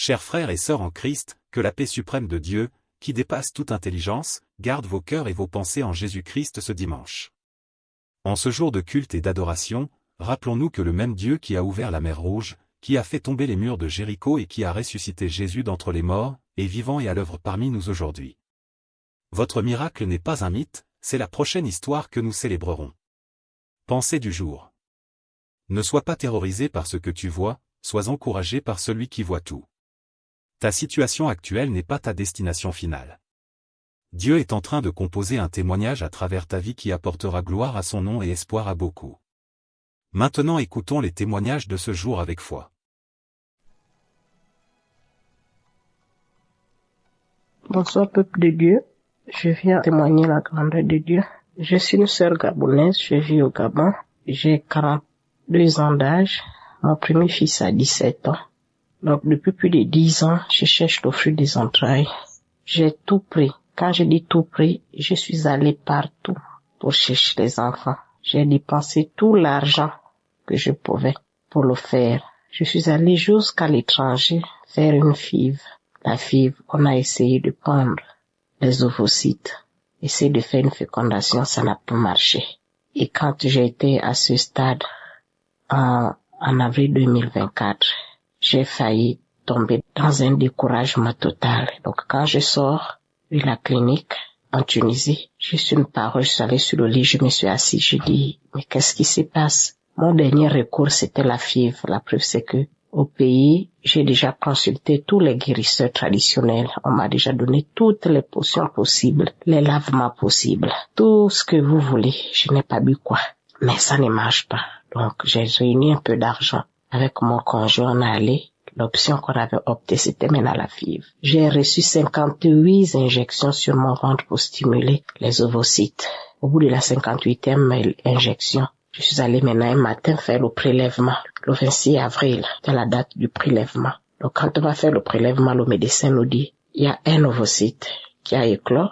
Chers frères et sœurs en Christ, que la paix suprême de Dieu, qui dépasse toute intelligence, garde vos cœurs et vos pensées en Jésus-Christ ce dimanche. En ce jour de culte et d'adoration, rappelons-nous que le même Dieu qui a ouvert la mer Rouge, qui a fait tomber les murs de Jéricho et qui a ressuscité Jésus d'entre les morts, est vivant et à l'œuvre parmi nous aujourd'hui. Votre miracle n'est pas un mythe, c'est la prochaine histoire que nous célébrerons. Pensée du jour. Ne sois pas terrorisé par ce que tu vois, sois encouragé par celui qui voit tout. Ta situation actuelle n'est pas ta destination finale. Dieu est en train de composer un témoignage à travers ta vie qui apportera gloire à son nom et espoir à beaucoup. Maintenant écoutons les témoignages de ce jour avec foi. Bonsoir peuple de Dieu, je viens témoigner la grandeur de Dieu. Je suis une sœur gabonaise, je vis au Gabon, j'ai 42 ans d'âge, mon premier fils a 17 ans. Donc depuis plus de 10 ans, je cherche le fruit des entrailles. J'ai tout pris. Quand je dis tout pris, je suis allée partout pour chercher les enfants. J'ai dépensé tout l'argent que je pouvais pour le faire. Je suis allée jusqu'à l'étranger faire une FIV. La FIV, on a essayé de prendre les ovocytes, essayer de faire une fécondation, ça n'a pas marché. Et quand j'ai été à ce stade, en avril 2024, j'ai failli tomber dans un découragement total. Donc quand je sors de la clinique en Tunisie, juste une parole, je suis allée sur le lit, je me suis assise, j'ai dit, mais qu'est-ce qui se passe? Mon dernier recours, c'était la FIV. La preuve, c'est que au pays, j'ai déjà consulté tous les guérisseurs traditionnels. On m'a déjà donné toutes les potions possibles, les lavements possibles, tout ce que vous voulez. Je n'ai pas bu quoi. Mais ça ne marche pas. Donc, j'ai réuni un peu d'argent. Avec mon conjoint, on est allé. L'option qu'on avait optée, c'était maintenant la FIV. J'ai reçu 58 injections sur mon ventre pour stimuler les ovocytes. Au bout de la 58e injection, je suis allée maintenant un matin faire le prélèvement. Le 26 avril, c'est la date du prélèvement. Donc quand on va faire le prélèvement, le médecin nous dit, il y a un ovocyte qui a éclos,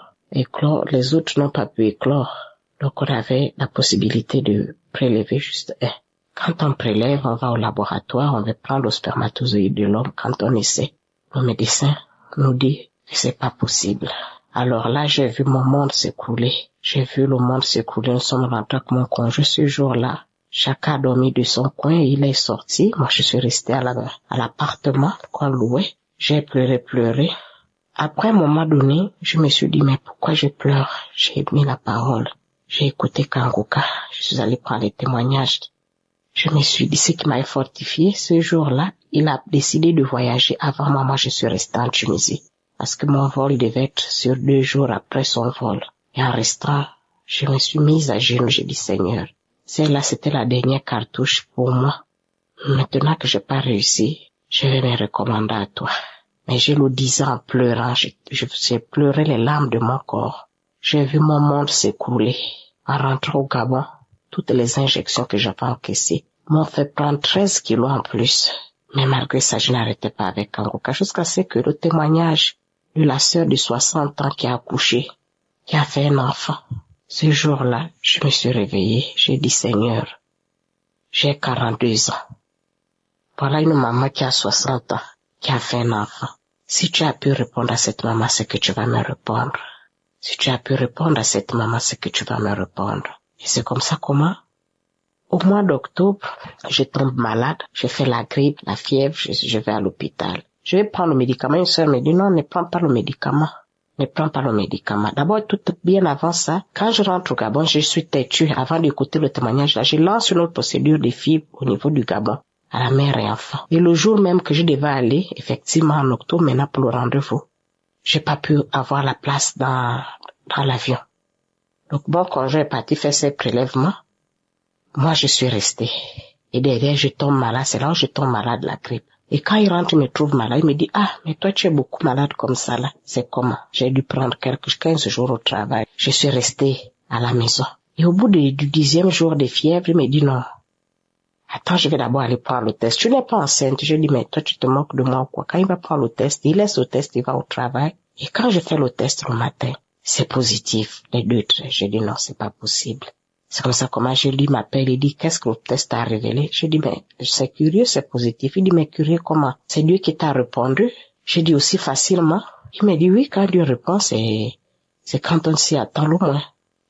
les autres n'ont pas pu éclore. Donc on avait la possibilité de prélever juste un. Quand on prélève, on va au laboratoire, on va prendre le spermatozoïde de l'homme. Quand on essaie, le médecin nous dit que c'est pas possible. Alors là, j'ai vu mon monde s'écrouler. J'ai vu le monde s'écrouler. Nous sommes rentrés avec mon conjoint ce jour-là. Chacun a dormi de son coin et il est sorti. Moi, je suis restée à l'appartement qu'on louait. J'ai pleuré. Après un moment donné, je me suis dit, mais pourquoi je pleure? J'ai mis la parole. J'ai écouté Kangoka. Je suis allée prendre les témoignages. Je me suis dit, ce qui m'a fortifié, ce jour-là, il a décidé de voyager. Avant moi, je suis restée en Tunisie. Parce que mon vol devait être sur 2 jours après son vol. Et en restant, je me suis mise à genoux, j'ai dit, Seigneur, celle-là, c'était la dernière cartouche pour moi. Maintenant que j'ai pas réussi, je vais me recommander à toi. Mais je le disais en pleurant, j'ai pleuré les larmes de mon corps. J'ai vu mon monde s'écrouler. En rentrant au Gabon, toutes les injections que j'avais encaissées m'ont fait prendre 13 kilos en plus. Mais malgré ça, je n'arrêtais pas avec Kangoka jusqu'à ce que le témoignage de la sœur de 60 ans qui a accouché, qui a fait un enfant. Ce jour-là, je me suis réveillée, j'ai dit, Seigneur, j'ai 42 ans. Voilà une maman qui a 60 ans, qui a fait un enfant. Si tu as pu répondre à cette maman, c'est que tu vas me répondre. Si tu as pu répondre à cette maman, c'est que tu vas me répondre. Et c'est comme ça comment? Au mois d'octobre, je tombe malade, je fais la grippe, la fièvre, je vais à l'hôpital. Je vais prendre le médicament, une sœur me dit non, ne prends pas le médicament. Ne prends pas le médicament. D'abord, tout bien avant ça, quand je rentre au Gabon, je suis têtue. Avant d'écouter le témoignage là, je lance une autre procédure de FIV au niveau du Gabon, à la mère et enfant. Et le jour même que je devais aller, effectivement en octobre, maintenant pour le rendez-vous, j'ai pas pu avoir la place dans l'avion. Donc bon, quand j'ai parti faire ces prélèvements, moi je suis restée. Et derrière, je tombe malade. C'est là où je tombe malade de la grippe. Et quand il rentre, il me trouve malade. Il me dit, ah, mais toi tu es beaucoup malade comme ça là. C'est comment? J'ai dû prendre 15 jours au travail. Je suis restée à la maison. Et au bout du 10e jour de fièvre, il me dit non. Attends, je vais d'abord aller prendre le test. Tu n'es pas enceinte. Je dis, mais toi tu te moques de moi ou quoi? Quand il va prendre le test, il laisse le test, il va au travail. Et quand je fais le test le matin, c'est positif, les 2 traits. Je dis non, c'est pas possible. C'est comme ça comment je lui m'appelle, il dit, qu'est-ce que le test t'a révélé? Je dis, mais c'est curieux, c'est positif. Il dit, mais curieux comment? C'est Dieu qui t'a répondu? Je dis aussi facilement. Il me dit, oui, quand Dieu répond, c'est quand on s'y attend le moins.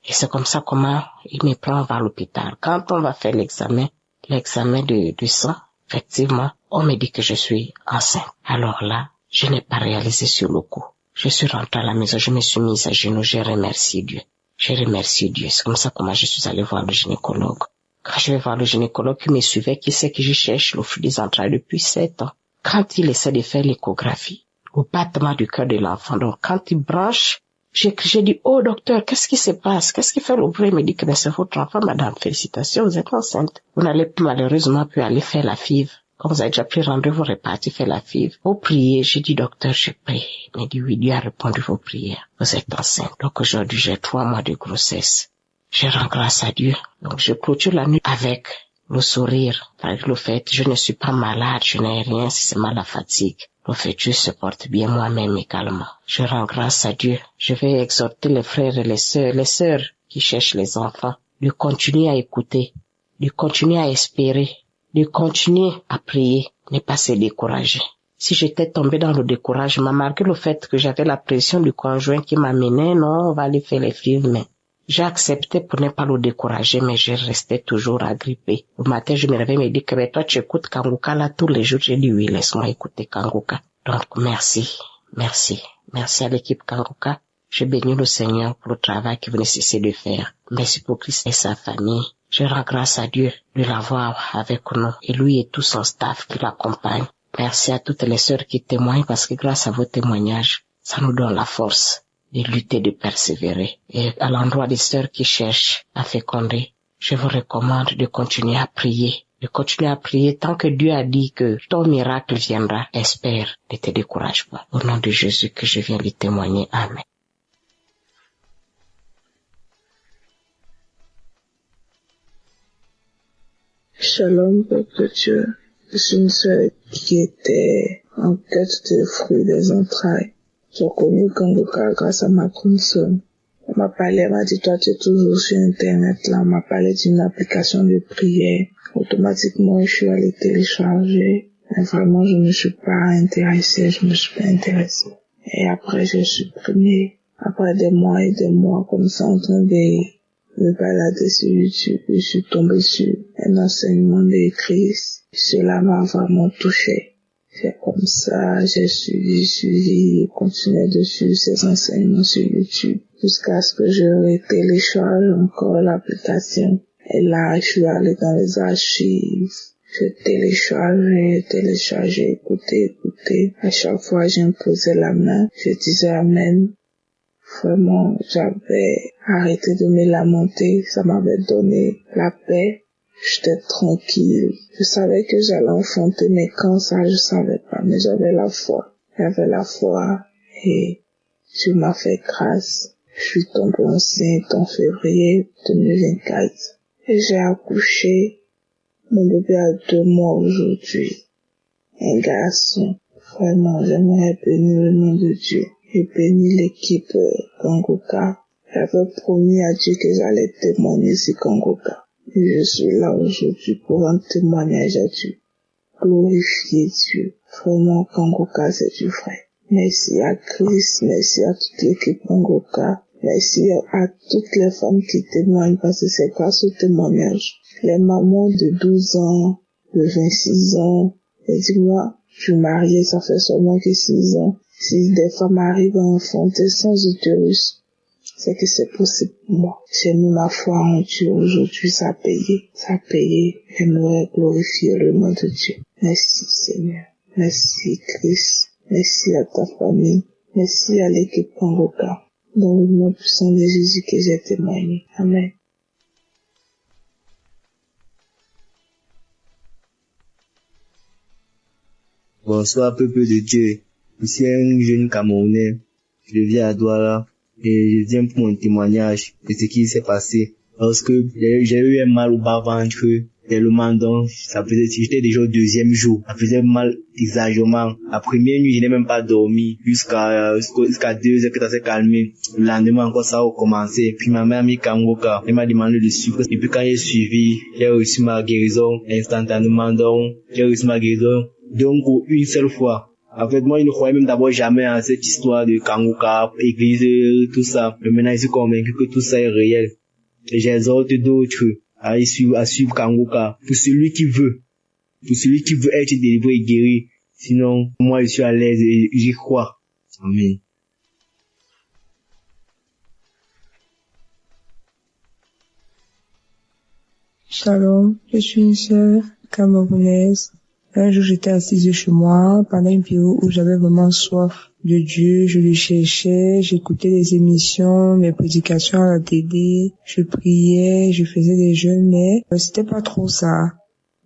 Et c'est comme ça comment il me prend vers l'hôpital. Quand on va faire l'examen du sang, effectivement, on me dit que je suis enceinte. Alors là, je n'ai pas réalisé sur le coup. Je suis rentrée à la maison, je me suis mise à genoux, j'ai remercié Dieu. J'ai remercié Dieu. C'est comme ça comment je suis allée voir le gynécologue. Quand je vais voir le gynécologue qui me suivait, qui sait que je cherche le fruit des entrailles depuis 7 ans. Quand il essaie de faire l'échographie, au battement du cœur de l'enfant, donc quand il branche, j'ai dit, oh docteur, qu'est-ce qui se passe? Qu'est-ce qui fait le bruit? Il me dit que c'est votre enfant, madame, félicitations, vous êtes enceinte. Vous n'allez malheureusement plus aller faire la FIV. Comme vous avez déjà pris rendez-vous réparti, faire la FIV. Vous priez, j'ai dit, docteur, je prie. Il m'a dit, oui, Dieu a répondu vos prières. Vous êtes enceinte. Donc aujourd'hui, j'ai 3 mois de grossesse. Je rends grâce à Dieu. Donc je clôture la nuit avec le sourire. Avec le fait, je ne suis pas malade, je n'ai rien, si c'est mal la fatigue. Le fait, Dieu se porte bien moi-même également. Je rends grâce à Dieu. Je vais exhorter les frères et les sœurs qui cherchent les enfants, de continuer à écouter, de continuer à espérer, de continuer à prier, ne pas se décourager. Si j'étais tombée dans le découragement, malgré le fait que j'avais la pression du conjoint qui m'amenait, non, on va aller faire les films, mais j'ai accepté pour ne pas le décourager, mais je restais toujours agrippée. Le matin, je me réveille et me dis que mais toi, tu écoutes Kanguka là tous les jours. J'ai dit oui, laisse-moi écouter Kanguka. Donc, merci à l'équipe Kanguka. Je bénis le Seigneur pour le travail que vous ne cessez de faire. Merci pour Christ et sa famille. Je rends grâce à Dieu de l'avoir avec nous et lui et tout son staff qui l'accompagne. Merci à toutes les sœurs qui témoignent parce que grâce à vos témoignages, ça nous donne la force de lutter, de persévérer. Et à l'endroit des sœurs qui cherchent à féconder, je vous recommande de continuer à prier. De continuer à prier tant que Dieu a dit que ton miracle viendra. Espère, ne te décourage pas. Au nom de Jésus que je viens lui témoigner. Amen. Shalom, peuple de Dieu. Je suis une sœur qui était en quête de fruits des entrailles. J'ai connu Kanguka grâce à ma consoeur. On m'a parlé, elle m'a dit, toi tu es toujours sur Internet là, on m'a parlé d'une application de prière. Automatiquement, je suis allée télécharger. Mais vraiment, je me suis pas intéressée. Et après, j'ai supprimé. Après des mois et des mois comme ça, en train de me balader sur YouTube, je suis tombée sur un enseignement de Christ. Cela m'a vraiment touchée. C'est comme ça, j'ai suivi, continué de suivre ces enseignements sur YouTube jusqu'à ce que je télécharge encore l'application. Et là, je suis allée dans les archives. Je téléchargeais, écouter. À chaque fois, j'imposais la main. Je disais Amen. Vraiment, j'avais arrêté de me lamenter. Ça m'avait donné la paix. J'étais tranquille. Je savais que j'allais enfanter, mais quand ça, je savais pas. Mais j'avais la foi. Et Dieu m'a fait grâce. Je suis tombée enceinte en février 2024. Et j'ai accouché. Mon bébé a 2 mois aujourd'hui. Un garçon. Vraiment, j'aimerais bénir le nom de Dieu. Et bénir l'équipe Kanguka. J'avais promis à Dieu que j'allais témoigner sur Kanguka. Et je suis là aujourd'hui pour un témoignage à Dieu. Glorifier Dieu. Vraiment, Kanguka, c'est du vrai. Merci à Christ, merci à toute l'équipe Kanguka. Merci à toutes les femmes qui témoignent parce que c'est grâce au témoignage. Les mamans de 12 ans, de 26 ans, et dis-moi, je suis mariée, ça fait seulement que 6 ans. Si des femmes arrivent à enfanter sans utérus, c'est que c'est possible pour moi. J'ai mis ma foi en Dieu aujourd'hui, ça a payé. J'aimerais glorifier le nom de Dieu. Merci Seigneur, merci Christ, merci à ta famille, merci à l'équipe Kanguka. Dans le nom puissant de Jésus que j'ai témoigné. Amen. Bonsoir, peuple de Dieu. Je suis un jeune Camerounais. Je viens à Douala et je viens pour mon témoignage de ce qui s'est passé. Lorsque j'ai eu un mal au bas-ventre, tellement, donc ça faisait, j'étais déjà au deuxième jour, ça faisait mal exagérément. La première nuit, je n'ai même pas dormi jusqu'à 2 heures que ça s'est calmé. Le lendemain encore, ça a recommencé. Puis ma mère a mis Kangoka, elle m'a demandé de suivre. Et puis quand j'ai suivi, j'ai reçu ma guérison instantanément, donc j'ai reçu ma guérison donc une seule fois. En fait, moi, je ne croyais même d'abord jamais à cette histoire de Kangoka, église, tout ça. Mais maintenant, je suis convaincu que tout ça est réel. Et j'exhorte d'autres à suivre Kangoka. Pour celui qui veut être délivré et guéri. Sinon, moi, je suis à l'aise et j'y crois. Amen. Shalom, je suis une sœur camerounaise. Un jour, j'étais assise chez moi pendant une période où j'avais vraiment soif de Dieu. Je le cherchais, j'écoutais les émissions, mes prédications à la télé, je priais, je faisais des jeûnes, mais c'était pas trop ça.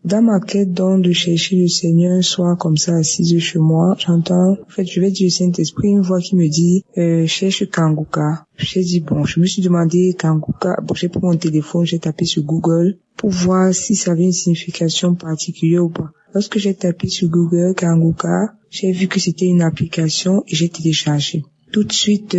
Dans ma quête donc de chercher le Seigneur un soir comme ça assise chez moi, j'entends, en fait, je vais dire au Saint-Esprit, une voix qui me dit, cherche Kangoka. J'ai dit bon, je me suis demandé Kangoka, bon, j'ai pris mon téléphone, j'ai tapé sur Google pour voir si ça avait une signification particulière ou pas. Lorsque j'ai tapé sur Google Kangoka, j'ai vu que c'était une application et j'ai téléchargé. Tout de suite,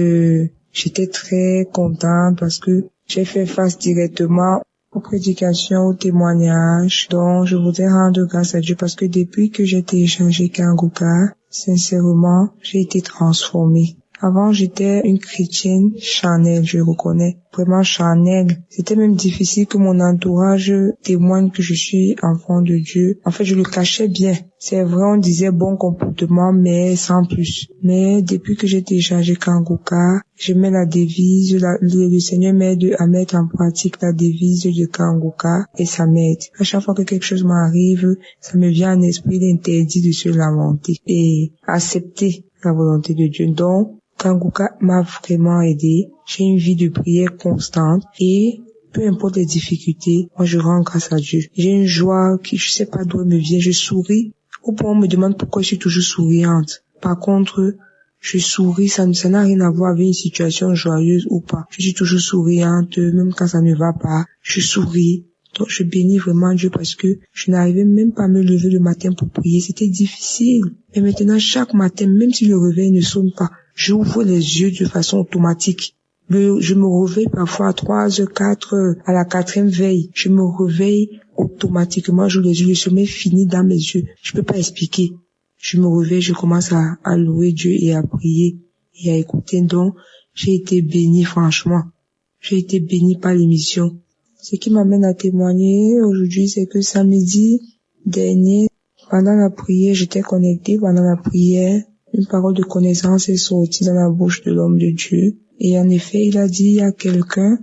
j'étais très contente parce que j'ai fait face directement aux prédications, aux témoignages. Donc, je voudrais rendre grâce à Dieu parce que depuis que j'ai téléchargé Kangoka, sincèrement, j'ai été transformée. Avant, j'étais une chrétienne charnelle, je reconnais. Vraiment charnelle. C'était même difficile que mon entourage témoigne que je suis enfant de Dieu. En fait, je le cachais bien. C'est vrai, on disait bon comportement, mais sans plus. Mais depuis que j'ai téléchargé Kangoka, je mets la devise, le Seigneur m'aide à mettre en pratique la devise de Kangoka et ça m'aide. À chaque fois que quelque chose m'arrive, ça me vient en esprit l'interdit de se lamenter et accepter la volonté de Dieu. Donc, Kangoka m'a vraiment aidé. J'ai une vie de prière constante et peu importe les difficultés, moi je rends grâce à Dieu. J'ai une joie qui je sais pas d'où elle me vient. Je souris. Au point où on me demande pourquoi je suis toujours souriante. Par contre, je souris, ça n'a rien à voir avec une situation joyeuse ou pas. Je suis toujours souriante, même quand ça ne va pas. Je souris. Donc je bénis vraiment Dieu parce que je n'arrivais même pas à me lever le matin pour prier. C'était difficile. Et maintenant, chaque matin, même si le réveil ne sonne pas, j'ouvre les yeux de façon automatique. Je me réveille parfois à 3h, 4h, à la 4e veille. Je me réveille automatiquement, j'ouvre les yeux, le sommeil finit dans mes yeux. Je peux pas expliquer. Je me réveille, je commence à louer Dieu et à prier et à écouter. Donc, j'ai été bénie, franchement. J'ai été bénie par l'émission. Ce qui m'amène à témoigner aujourd'hui, c'est que samedi dernier, pendant la prière, j'étais connectée pendant la prière. Une parole de connaissance est sortie dans la bouche de l'homme de Dieu. Et en effet, il a dit, il y a quelqu'un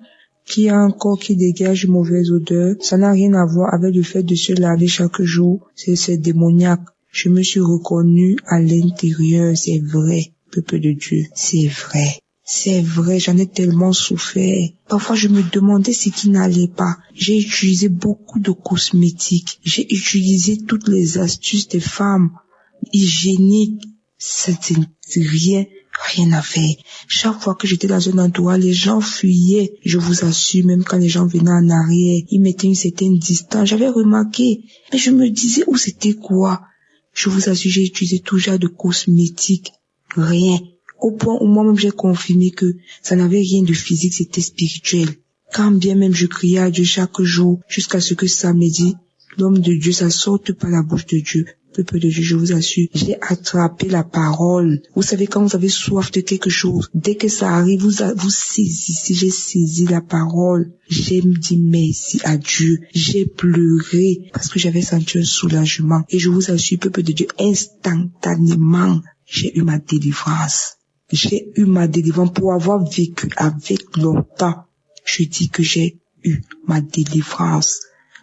qui a un corps qui dégage une mauvaise odeur. Ça n'a rien à voir avec le fait de se laver chaque jour. C'est démoniaque. Je me suis reconnue à l'intérieur. C'est vrai, peuple de Dieu. C'est vrai. C'est vrai, j'en ai tellement souffert. Parfois, je me demandais ce qui n'allait pas. J'ai utilisé beaucoup de cosmétiques. J'ai utilisé toutes les astuces des femmes hygiéniques. C'était rien à faire. Chaque fois que j'étais dans un endroit, les gens fuyaient. Je vous assure, même quand les gens venaient en arrière, ils mettaient une certaine distance. J'avais remarqué. Mais je me disais, où c'était quoi? Je vous assure, j'ai utilisé tout genre de cosmétiques. Rien. Au point où moi-même j'ai confirmé que ça n'avait rien de physique, c'était spirituel. Quand bien même je criais à Dieu chaque jour, jusqu'à ce que samedi, l'homme de Dieu, ça sorte par la bouche de Dieu. Peuple de Dieu, je vous assure, j'ai attrapé la parole. Vous savez, quand vous avez soif de quelque chose, dès que ça arrive, vous saisissez, j'ai saisi la parole. J'ai dit merci à Dieu. J'ai pleuré parce que j'avais senti un soulagement. Et je vous assure, peuple de Dieu, instantanément, j'ai eu ma délivrance. J'ai eu ma délivrance pour avoir vécu avec longtemps. Je dis que j'ai eu ma délivrance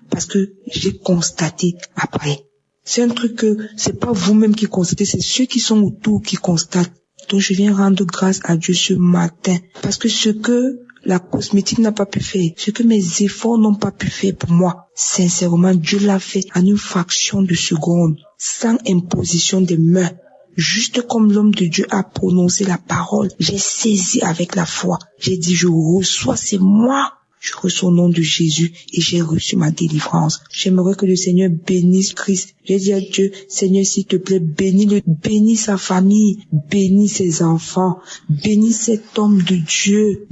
parce que j'ai constaté après. C'est un truc que c'est pas vous-même qui constatez, c'est ceux qui sont autour qui constatent. Donc je viens rendre grâce à Dieu ce matin parce que ce que la cosmétique n'a pas pu faire, ce que mes efforts n'ont pas pu faire pour moi, sincèrement, Dieu l'a fait en une fraction de seconde, sans imposition des mains. Juste comme l'homme de Dieu a prononcé la parole, j'ai saisi avec la foi. J'ai dit, je reçois, c'est moi. Je reçois au nom de Jésus et j'ai reçu ma délivrance. J'aimerais que le Seigneur bénisse Christ. J'ai dit à Dieu, Seigneur, s'il te plaît, bénis sa famille, bénis ses enfants, bénis cet homme de Dieu,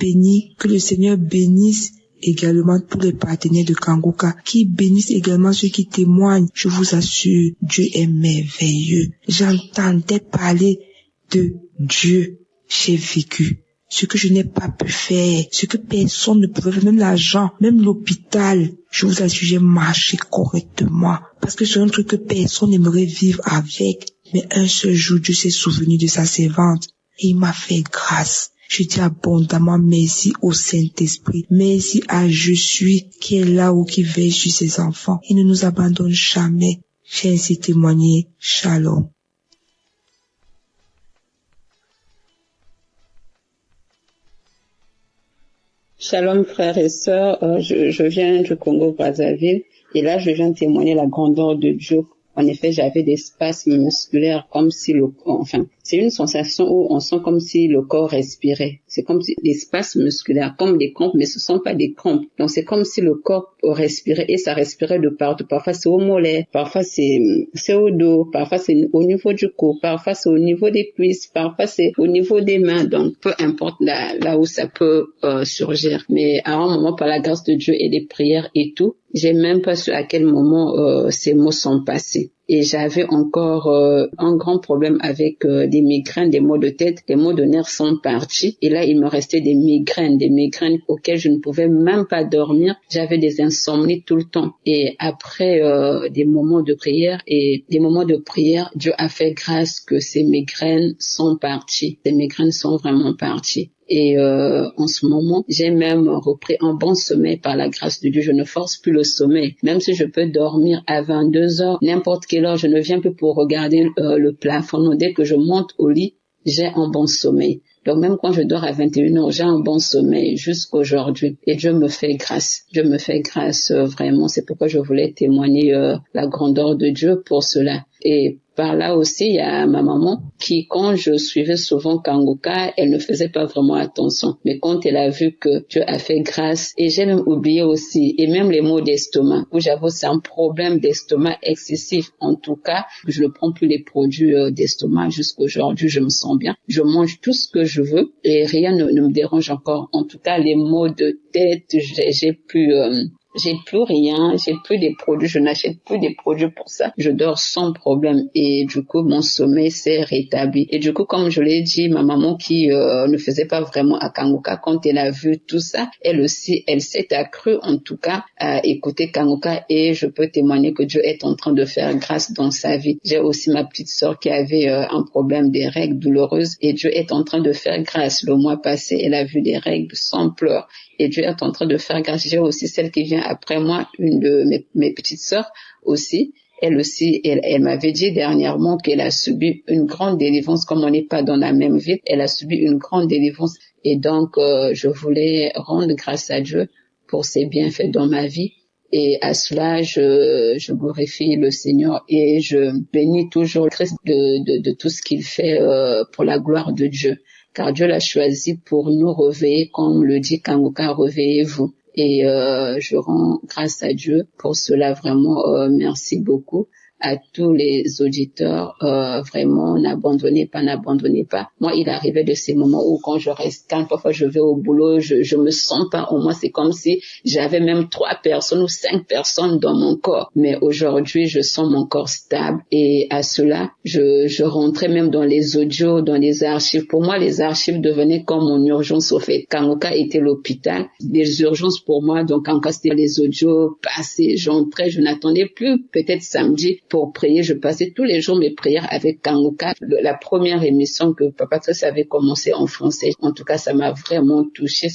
que le Seigneur bénisse également tous les partenaires de Kangoka, qui bénissent également ceux qui témoignent. Je vous assure, Dieu est merveilleux. J'entendais parler de Dieu. J'ai vécu ce que je n'ai pas pu faire, ce que personne ne pouvait faire, même l'argent, même l'hôpital. Je vous assure, j'ai marché correctement. Parce que c'est un truc que personne n'aimerait vivre avec. Mais un seul jour, Dieu s'est souvenu de sa servante et il m'a fait grâce. Je dis abondamment merci au Saint-Esprit. Merci à Je suis qui est là ou qui veille sur ses enfants. Il ne nous abandonne jamais. J'ai ainsi témoigné. Shalom. Shalom frères et sœurs, je viens du Congo-Brazzaville et là je viens témoigner la grandeur de Dieu. En effet, j'avais des spasmes musculaires comme si c'est une sensation où on sent comme si le corps respirait. C'est comme si des spasmes musculaires, comme des crampes, mais ce sont pas des crampes. Donc c'est comme si le corps respirait et ça respirait de partout. Parfois c'est au mollet, parfois c'est au dos, parfois c'est au niveau du cou, parfois c'est au niveau des cuisses, parfois c'est au niveau des mains. Donc peu importe là où ça peut surgir. Mais à un moment, par la grâce de Dieu et des prières et tout, j'ai même pas su à quel moment ces mots sont passés. Et j'avais encore un grand problème avec des migraines, des maux de tête, les maux de nerfs sont partis. Et là, il me restait des migraines auxquelles je ne pouvais même pas dormir. J'avais des insomnies tout le temps. Et après des moments de prière, Dieu a fait grâce que ces migraines sont parties. Ces migraines sont vraiment parties. Et en ce moment, j'ai même repris un bon sommeil par la grâce de Dieu. Je ne force plus le sommeil. Même si je peux dormir à 22 heures, n'importe quelle heure, je ne viens plus pour regarder le plafond. Non, dès que je monte au lit, j'ai un bon sommeil. Donc même quand je dors à 21 heures, j'ai un bon sommeil jusqu'aujourd'hui. Et Dieu me fait grâce. Dieu me fait grâce vraiment. C'est pourquoi je voulais témoigner la grandeur de Dieu pour cela. Et par là aussi, il y a ma maman qui, quand je suivais souvent Kangoka, elle ne faisait pas vraiment attention. Mais quand elle a vu que Dieu a fait grâce, et j'ai même oublié aussi, et même les maux d'estomac, où j'avais aussi un problème d'estomac excessif. En tout cas, je ne prends plus les produits d'estomac jusqu'aujourd'hui, je me sens bien. Je mange tout ce que je veux et rien ne me dérange encore. En tout cas, les maux de tête, j'ai plus rien, j'ai plus des produits, je n'achète plus des produits pour ça. Je dors sans problème et du coup mon sommeil s'est rétabli. Et du coup, comme je l'ai dit, ma maman qui ne faisait pas vraiment à Kangoka, quand elle a vu tout ça, elle aussi, elle s'est accrue en tout cas à écouter Kangoka et je peux témoigner que Dieu est en train de faire grâce dans sa vie. J'ai aussi ma petite sœur qui avait un problème des règles douloureuses et Dieu est en train de faire grâce. Le mois passé, elle a vu des règles sans pleurs. Et Dieu est en train de faire grâce. J'ai aussi celle qui vient après moi, une de mes petites sœurs aussi. Elle aussi, elle m'avait dit dernièrement qu'elle a subi une grande délivrance, comme on n'est pas dans la même ville. Elle a subi une grande délivrance. Et donc, je voulais rendre grâce à Dieu pour ses bienfaits dans ma vie. Et à cela, je glorifie le Seigneur et je bénis toujours Christ de tout ce qu'il fait pour la gloire de Dieu. Car Dieu l'a choisi pour nous réveiller, comme le dit Kangoka, réveillez-vous. Et je rends grâce à Dieu pour cela, vraiment, merci beaucoup. À tous les auditeurs, vraiment, n'abandonnez pas. Moi, il arrivait de ces moments où quand je reste calme, parfois je vais au boulot, je me sens pas, au moins c'est comme si j'avais même 3 personnes ou 5 personnes dans mon corps. Mais aujourd'hui, je sens mon corps stable et à cela, je rentrais même dans les audios, dans les archives. Pour moi, les archives devenaient comme mon urgence au fait. Kangoka était l'hôpital, les urgences pour moi, donc quand c'était les audios passés, j'entrais, je n'attendais plus, peut-être samedi, pour prier. Je passais tous les jours mes prières avec Kangoka. La première émission que Papa Trace avait commencé en français. En tout cas, ça m'a vraiment touché.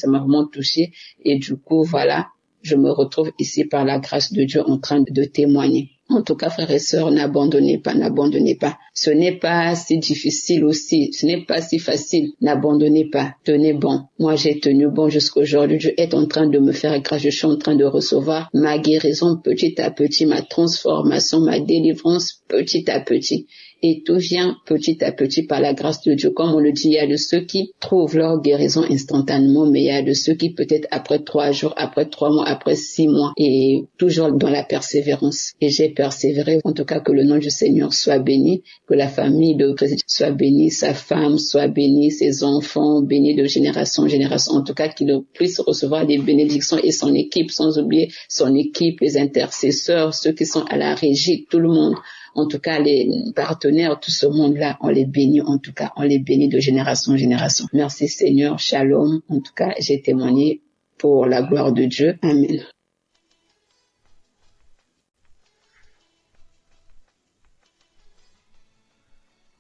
Et du coup, voilà, je me retrouve ici par la grâce de Dieu en train de témoigner. En tout cas, frères et sœurs, n'abandonnez pas. Ce n'est pas si difficile aussi, ce n'est pas si facile. N'abandonnez pas, tenez bon. Moi, j'ai tenu bon jusqu'aujourd'hui. Dieu est en train de me faire grâce. Je suis en train de recevoir ma guérison petit à petit, ma transformation, ma délivrance petit à petit. et tout vient petit à petit par la grâce de Dieu. Comme on le dit, il y a de ceux qui trouvent leur guérison instantanément, mais il y a de ceux qui peut-être après 3 jours, après 3 mois, après 6 mois, et toujours dans la persévérance. Et j'ai persévéré. En tout cas, que le nom du Seigneur soit béni, que la famille de Président soit bénie, sa femme soit bénie, ses enfants bénis de génération en génération. En tout cas, qu'il puisse recevoir des bénédictions et son équipe, sans oublier son équipe, les intercesseurs, ceux qui sont à la régie, tout le monde. En tout cas, les partenaires, tout ce monde-là, on les bénit, en tout cas, on les bénit de génération en génération. Merci Seigneur, shalom. En tout cas, j'ai témoigné pour la gloire de Dieu. Amen.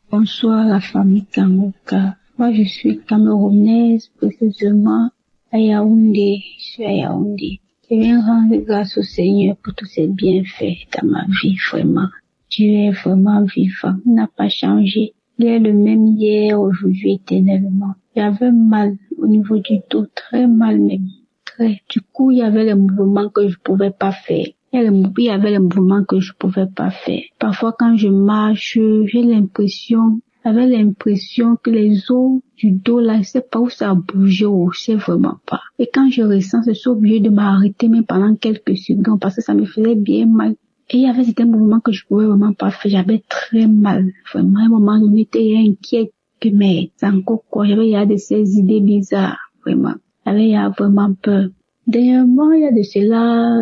Bonsoir la famille Kangoka. Moi, je suis camerounaise, précisément à Yaoundé. Je suis à Yaoundé. Je viens rendre grâce au Seigneur pour tous ses bienfaits dans ma vie, vraiment. Dieu est vraiment vivant, il n'a pas changé. Il est le même hier, aujourd'hui, éternellement. J'avais mal au niveau du dos, très mal même, très. Du coup, il y avait les mouvements que je pouvais pas faire. Il y avait les mouvements que je pouvais pas faire. Parfois, quand je marche, j'avais l'impression que les os du dos, là, je sais pas où ça a bougé, je sais vraiment pas. Et quand je ressens, je suis obligée de m'arrêter même pendant quelques secondes parce que ça me faisait bien mal. Et il y avait certains mouvements que je pouvais vraiment pas faire. J'avais très mal. Vraiment, à un moment donné, j'étais inquiète que, mais, c'est encore quoi? Il y a de ces idées bizarres, vraiment. Il y a vraiment peur. Dernièrement, il y a de cela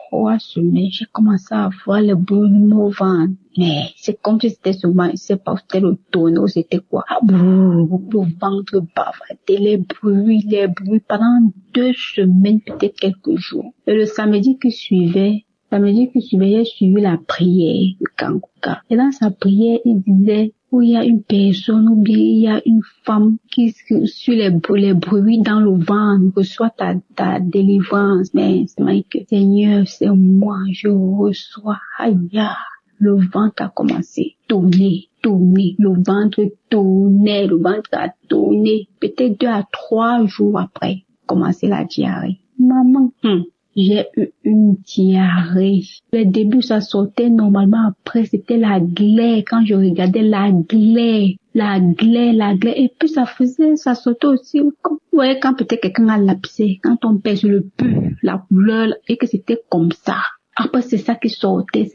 3 semaines, j'ai commencé à avoir le brûlement au ventre. Mais c'est comme si c'était seulement, je sais pas, c'était le tonneau, c'était quoi? Le ventre bavardait, les bruits, pendant 2 semaines, peut-être quelques jours. Et le samedi qui suivait, j'ai suivi la prière de Kangoka. Et dans sa prière, il disait, où il y a une personne ou bien il y a une femme qui sur les bruits dans le ventre reçoit ta délivrance. Mais c'est que Seigneur, c'est moi, je reçois. Aïe, le ventre a commencé à tourner, le ventre a tourné. Peut-être 2 à 3 jours après, commencer la diarrhée. Maman, j'ai eu une diarrhée. Le début, ça sortait normalement. Après, c'était la glaire. Quand je regardais la glaire. Et puis, ça sortait aussi. Vous voyez, quand peut-être quelqu'un a lapsé, quand on pèse le peu, la couleur, et que c'était comme ça. Après, c'est ça qui sortait.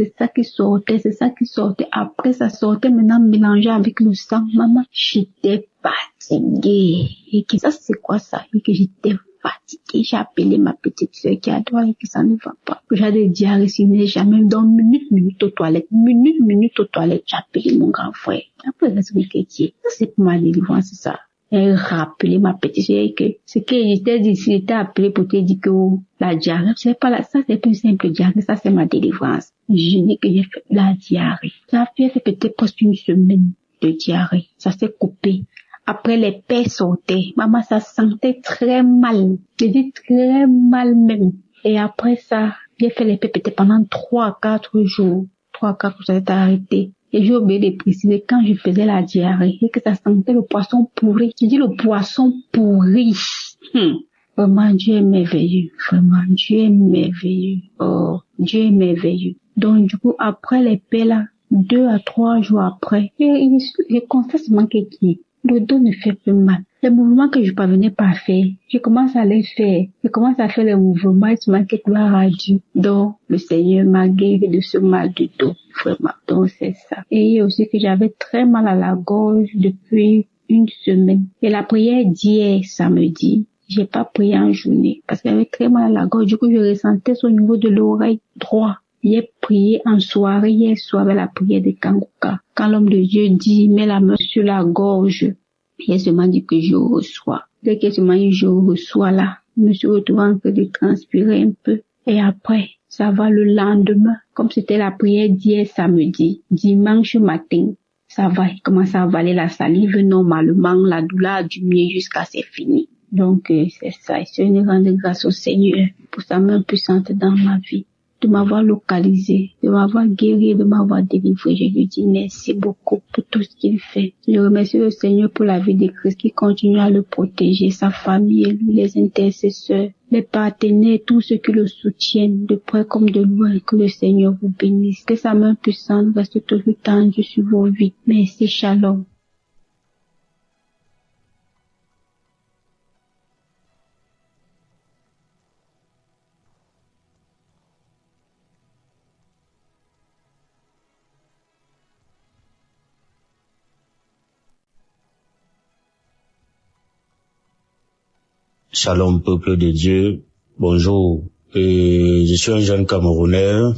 Après, ça sortait maintenant mélangé avec le sang. Maman, j'étais fatiguée. Et que ça, c'est quoi ça? Et que j'étais fatiguée. J'ai appelé ma petite soeur qui adore et que ça ne va pas. J'ai des diarrhées, jamais dans minute aux toilettes. J'ai appelé mon grand frère. Après, ça, c'est pour ma délivrance, c'est ça. Et rappeler ma petite soeur que ce que j'étais dit, j'étais appelé pour te dire que la diarrhée, c'est pas ça, c'est plus simple diarrhée, ça c'est ma délivrance. Je dis que j'ai fait la diarrhée. Ça a fait peut-être presque 1 semaine de diarrhée. Ça s'est coupé. Après, les pères sortaient. Maman, ça sentait très mal. Je dis très mal même. Et après ça, j'ai fait les pères peut-être pendant 3 à 4 jours. 3 à 4 jours, ça s'est arrêté. Et j'ai oublié de préciser quand je faisais la diarrhée et que ça sentait le poisson pourri. Je dis le poisson pourri. Vraiment, Dieu est merveilleux. Oh, Dieu est merveilleux. Donc, du coup, après les pères là, 2 à 3 jours après, je constate seulement que le dos ne fait plus mal. Les mouvements que je parvenais pas à faire, je commence à les faire. Je commence à faire les mouvements et seulement que gloire à Dieu. Donc, le Seigneur m'a guéri de ce mal du dos. Vraiment. Donc, c'est ça. Et aussi que j'avais très mal à la gorge depuis 1 semaine. Et la prière d'hier, samedi, j'ai pas prié en journée parce que j'avais très mal à la gorge. Du coup, je ressentais ça au niveau de l'oreille droite. J'ai prié en soirée, hier soir, avec la prière de Kangoka. Quand l'homme de Dieu dit, mets la main sur la gorge, il seulement dit que je reçois. Dès que seulement je reçois là, je me suis retrouvée en train de transpirer un peu. Et après, ça va le lendemain, comme c'était la prière d'hier samedi, dimanche matin, ça va, il commence à avaler la salive normalement, la douleur a diminué jusqu'à c'est fini. Donc, c'est ça. Je ne rends grâce au Seigneur pour sa main puissante dans ma vie. de m'avoir localisé, de m'avoir guéri, de m'avoir délivré. Je lui dis merci beaucoup pour tout ce qu'il fait. Je remercie le Seigneur pour la vie de Christ qui continue à le protéger, sa famille, les intercesseurs, les partenaires, tous ceux qui le soutiennent, de près comme de loin. Que le Seigneur vous bénisse. Que sa main puissante reste toujours tendue sur vos vies. Merci, shalom. Shalom, peuple de Dieu. Bonjour. Je suis un jeune Camerounais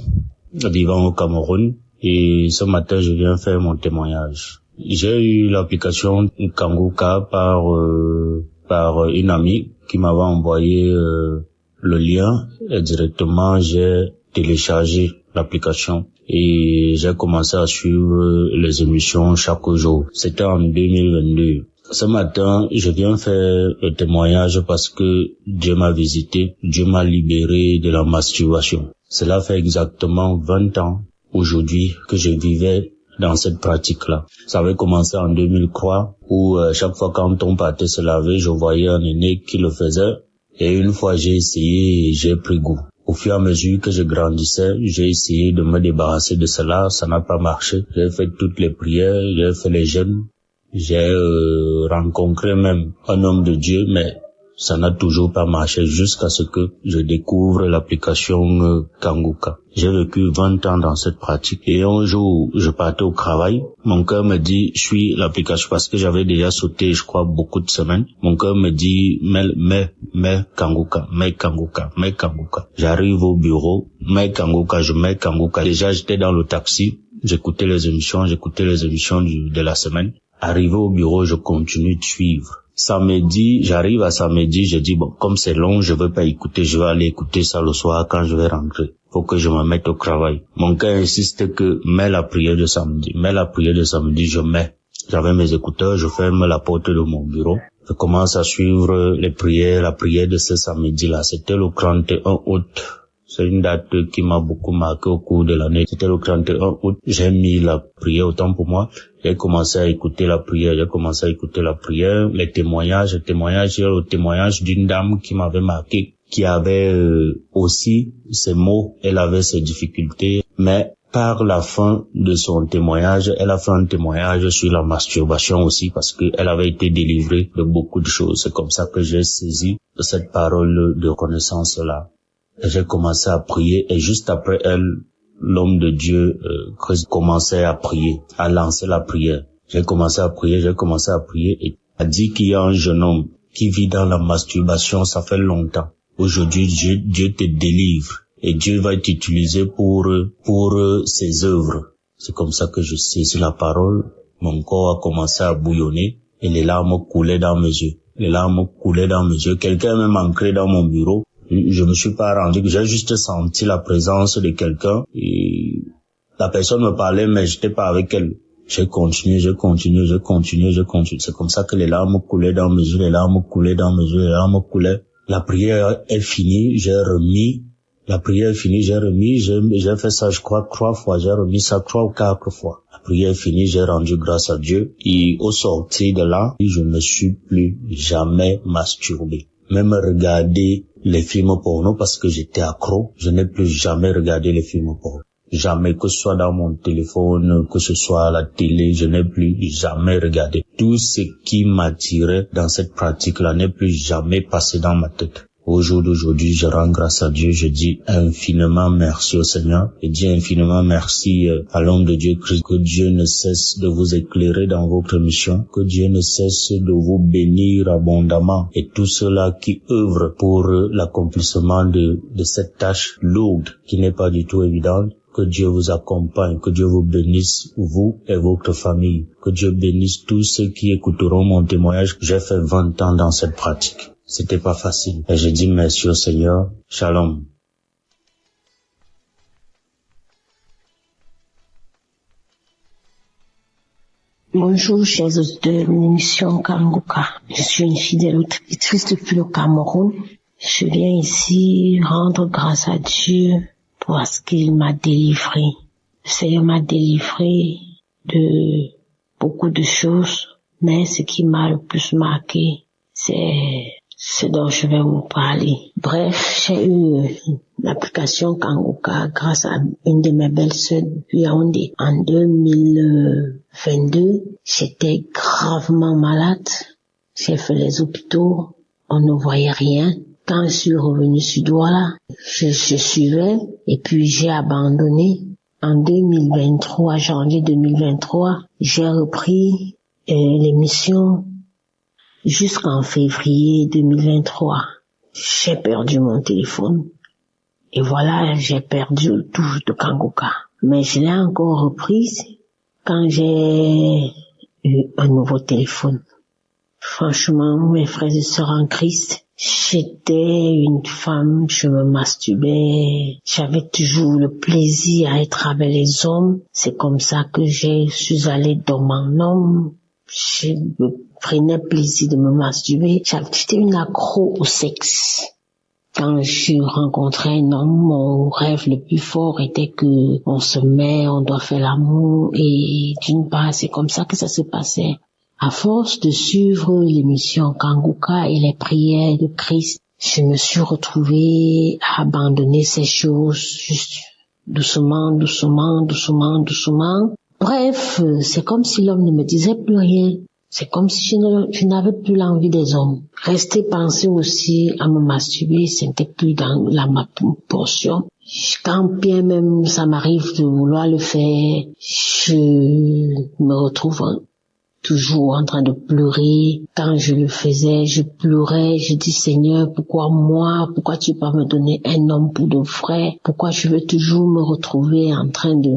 vivant au Cameroun et ce matin, je viens faire mon témoignage. J'ai eu l'application Kanguka par une amie qui m'avait envoyé le lien et directement j'ai téléchargé l'application et j'ai commencé à suivre les émissions chaque jour. C'était en 2022. Ce matin, je viens faire le témoignage parce que Dieu m'a visité, Dieu m'a libéré de la masturbation. Cela fait exactement 20 ans aujourd'hui que je vivais dans cette pratique-là. Ça avait commencé en 2003 où chaque fois quand on partait se laver, je voyais un aîné qui le faisait et une fois j'ai essayé et j'ai pris goût. Au fur et à mesure que je grandissais, j'ai essayé de me débarrasser de cela, ça n'a pas marché. J'ai fait toutes les prières, j'ai fait les jeûnes. J'ai rencontré même un homme de Dieu, mais ça n'a toujours pas marché jusqu'à ce que je découvre l'application Kanguka. J'ai vécu 20 ans dans cette pratique et un jour, je partais au travail. Mon cœur me dit, suis l'application parce que j'avais déjà sauté, je crois, beaucoup de semaines. Mon cœur me dit, mets Kanguka. J'arrive au bureau, mets Kanguka, je mets Kanguka. Déjà, j'étais dans le taxi, j'écoutais les émissions de la semaine. Arrivé au bureau, je continue de suivre. J'arrive à samedi, je dis bon, comme c'est long, je veux pas écouter, je vais aller écouter ça le soir quand je vais rentrer. Faut que je me mette au travail. Mon cœur insiste que mets la prière de samedi, je mets. J'avais mes écouteurs, je ferme la porte de mon bureau. Je commence à suivre les prières, la prière de ce samedi-là. C'était le 31 août. C'est une date qui m'a beaucoup marqué au cours de l'année. C'était le 31 août. J'ai mis la prière autant pour moi. J'ai commencé à écouter la prière. Les témoignages. J'ai le témoignage d'une dame qui m'avait marqué, qui avait aussi ses maux. Elle avait ses difficultés. Mais par la fin de son témoignage, elle a fait un témoignage sur la masturbation aussi parce qu'elle avait été délivrée de beaucoup de choses. C'est comme ça que j'ai saisi cette parole de reconnaissance-là. J'ai commencé à prier et juste après elle, l'homme de Dieu commençait à prier, à lancer la prière. J'ai commencé à prier et a dit qu'il y a un jeune homme qui vit dans la masturbation, ça fait longtemps. Aujourd'hui, Dieu te délivre et Dieu va t'utiliser pour ses œuvres. C'est comme ça que je saisis la parole. Mon corps a commencé à bouillonner et les larmes coulaient dans mes yeux. Quelqu'un est même entré dans mon bureau. Je me suis pas rendu, j'ai juste senti la présence de quelqu'un et la personne me parlait mais j'étais pas avec elle. J'ai continué. C'est comme ça que les larmes coulaient dans mes yeux, La prière est finie, j'ai fait ça je crois 3 fois, j'ai remis ça 3 ou 4 fois. La prière est finie, j'ai rendu grâce à Dieu et au sortir de là, je ne me suis plus jamais masturbé. Même regarder les films porno parce que j'étais accro, je n'ai plus jamais regardé les films porno. Jamais, que ce soit dans mon téléphone, que ce soit à la télé, je n'ai plus jamais regardé. Tout ce qui m'attirait dans cette pratique-là n'est plus jamais passé dans ma tête. Au jour d'aujourd'hui, je rends grâce à Dieu, je dis infiniment merci au Seigneur, et dis infiniment merci à l'homme de Dieu Christ, que Dieu ne cesse de vous éclairer dans votre mission, que Dieu ne cesse de vous bénir abondamment, et tous ceux-là qui œuvrent pour l'accomplissement de cette tâche lourde qui n'est pas du tout évidente. Que Dieu vous accompagne, que Dieu vous bénisse, vous et votre famille, que Dieu bénisse tous ceux qui écouteront mon témoignage. J'ai fait 20 ans dans cette pratique. C'était pas facile. Et je dis merci au Seigneur. Shalom. Bonjour, chers auditeurs de l'émission Kanguka. Je suis une fidèle auditrice depuis le Cameroun. Je viens ici rendre grâce à Dieu parce qu'il m'a délivré. Le Seigneur m'a délivré de beaucoup de choses, mais ce qui m'a le plus marqué, c'est ce dont je vais vous parler. Bref, j'ai eu l'application Kanguka grâce à une de mes belles-sœurs depuis Yaoundé. En 2022, j'étais gravement malade. J'ai fait les hôpitaux, on ne voyait rien. Quand je suis revenue sur Douala, je suivais et puis j'ai abandonné. En 2023, janvier 2023, j'ai repris l'émission jusqu'en février 2023. J'ai perdu mon téléphone. Et voilà, j'ai perdu le touche de Kanguka. Mais je l'ai encore reprise quand j'ai eu un nouveau téléphone. Franchement, mes frères et sœurs en Christ, j'étais une femme, je me masturbais, j'avais toujours le plaisir à être avec les hommes. C'est comme ça que je suis allée dans mon homme. Je prenais plaisir de me masturber. J'étais une accro au sexe. Quand je rencontrais un homme, mon rêve le plus fort était que on se met, on doit faire l'amour, et d'une part, c'est comme ça que ça se passait. À force de suivre l'émission Kanguka et les prières de Christ, je me suis retrouvée à abandonner ces choses juste doucement. Bref, c'est comme si l'homme ne me disait plus rien. C'est comme si je n'avais plus l'envie des hommes. Rester penser aussi à me masturber, c'était plus dans ma portion. Quand bien même ça m'arrive de vouloir le faire, je me retrouve toujours en train de pleurer. Quand je le faisais, je pleurais, je dis Seigneur, pourquoi moi? Pourquoi tu peux pas me donner un homme pour de vrai? Pourquoi je veux toujours me retrouver en train de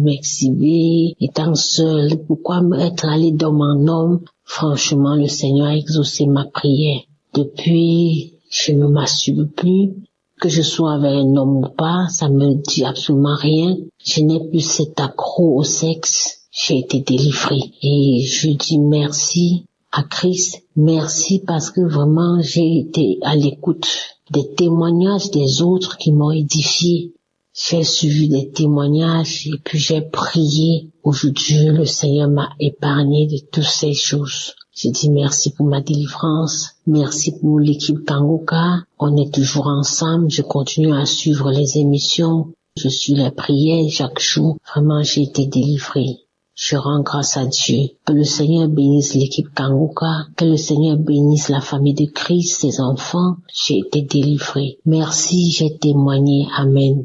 m'exhiber, étant seule? Pourquoi être allé dans mon homme? Franchement, le Seigneur a exaucé ma prière. Depuis, je ne me masturbe plus. Que je sois avec un homme ou pas, ça me dit absolument rien. Je n'ai plus cet accro au sexe. J'ai été délivrée et je dis merci à Christ, merci parce que vraiment j'ai été à l'écoute des témoignages des autres qui m'ont édifié. J'ai suivi des témoignages et puis j'ai prié. Aujourd'hui, le Seigneur m'a épargné de toutes ces choses. Je dis merci pour ma délivrance, merci pour l'équipe Kanguka. On est toujours ensemble, je continue à suivre les émissions, je suis les prières chaque jour. Vraiment, j'ai été délivrée. Je rends grâce à Dieu. Que le Seigneur bénisse l'équipe Kanguka. Que le Seigneur bénisse la famille de Christ, ses enfants. J'ai été délivrée. Merci, j'ai témoigné. Amen.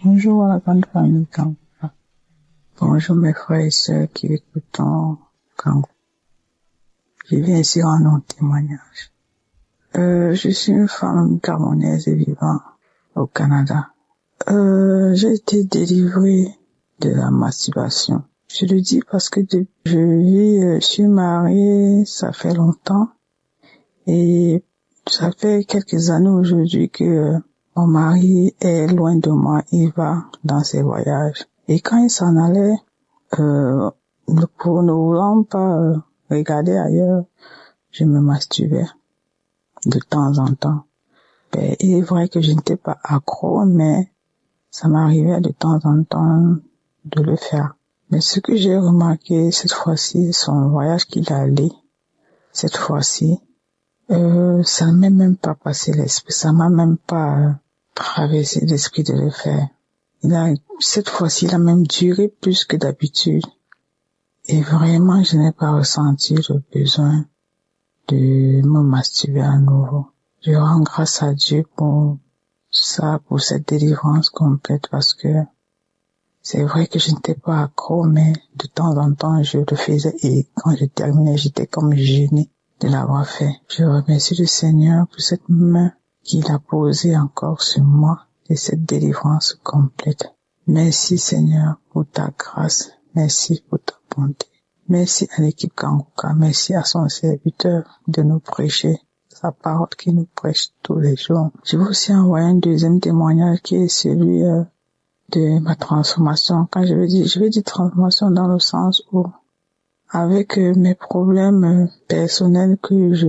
Bonjour à la grande famille Kanguka. Bonjour mes frères et sœurs qui écoutent Kanguka. Je viens ici rendre un témoignage. Je suis une femme gabonaise et vivant au Canada. J'ai été délivrée de la masturbation. Je le dis parce que je suis mariée, ça fait longtemps, et ça fait quelques années aujourd'hui que mon mari est loin de moi, il va dans ses voyages. Et quand il s'en allait, pour ne voulant pas regarder ailleurs, je me masturbais de temps en temps. Il est vrai que je n'étais pas accro, mais ça m'arrivait de temps en temps de le faire. Mais ce que j'ai remarqué cette fois-ci, son voyage qu'il a allé, cette fois-ci, ça ne m'est même pas passé l'esprit, ça m'a même pas traversé l'esprit de le faire. Cette fois-ci, il a même duré plus que d'habitude. Et vraiment, je n'ai pas ressenti le besoin de me masturber à nouveau. Je rends grâce à Dieu pour ça, pour cette délivrance complète, parce que c'est vrai que je n'étais pas accro, mais de temps en temps, je le faisais, et quand je terminais, j'étais comme gênée de l'avoir fait. Je remercie le Seigneur pour cette main qu'il a posée encore sur moi, et cette délivrance complète. Merci Seigneur pour ta grâce, merci pour ta bonté. Merci à l'équipe Kanguka, merci à son serviteur de nous prêcher sa parole qui nous prêche tous les jours. Je veux aussi envoyer un deuxième témoignage qui est celui de ma transformation. Quand je veux dire transformation dans le sens où avec mes problèmes personnels que je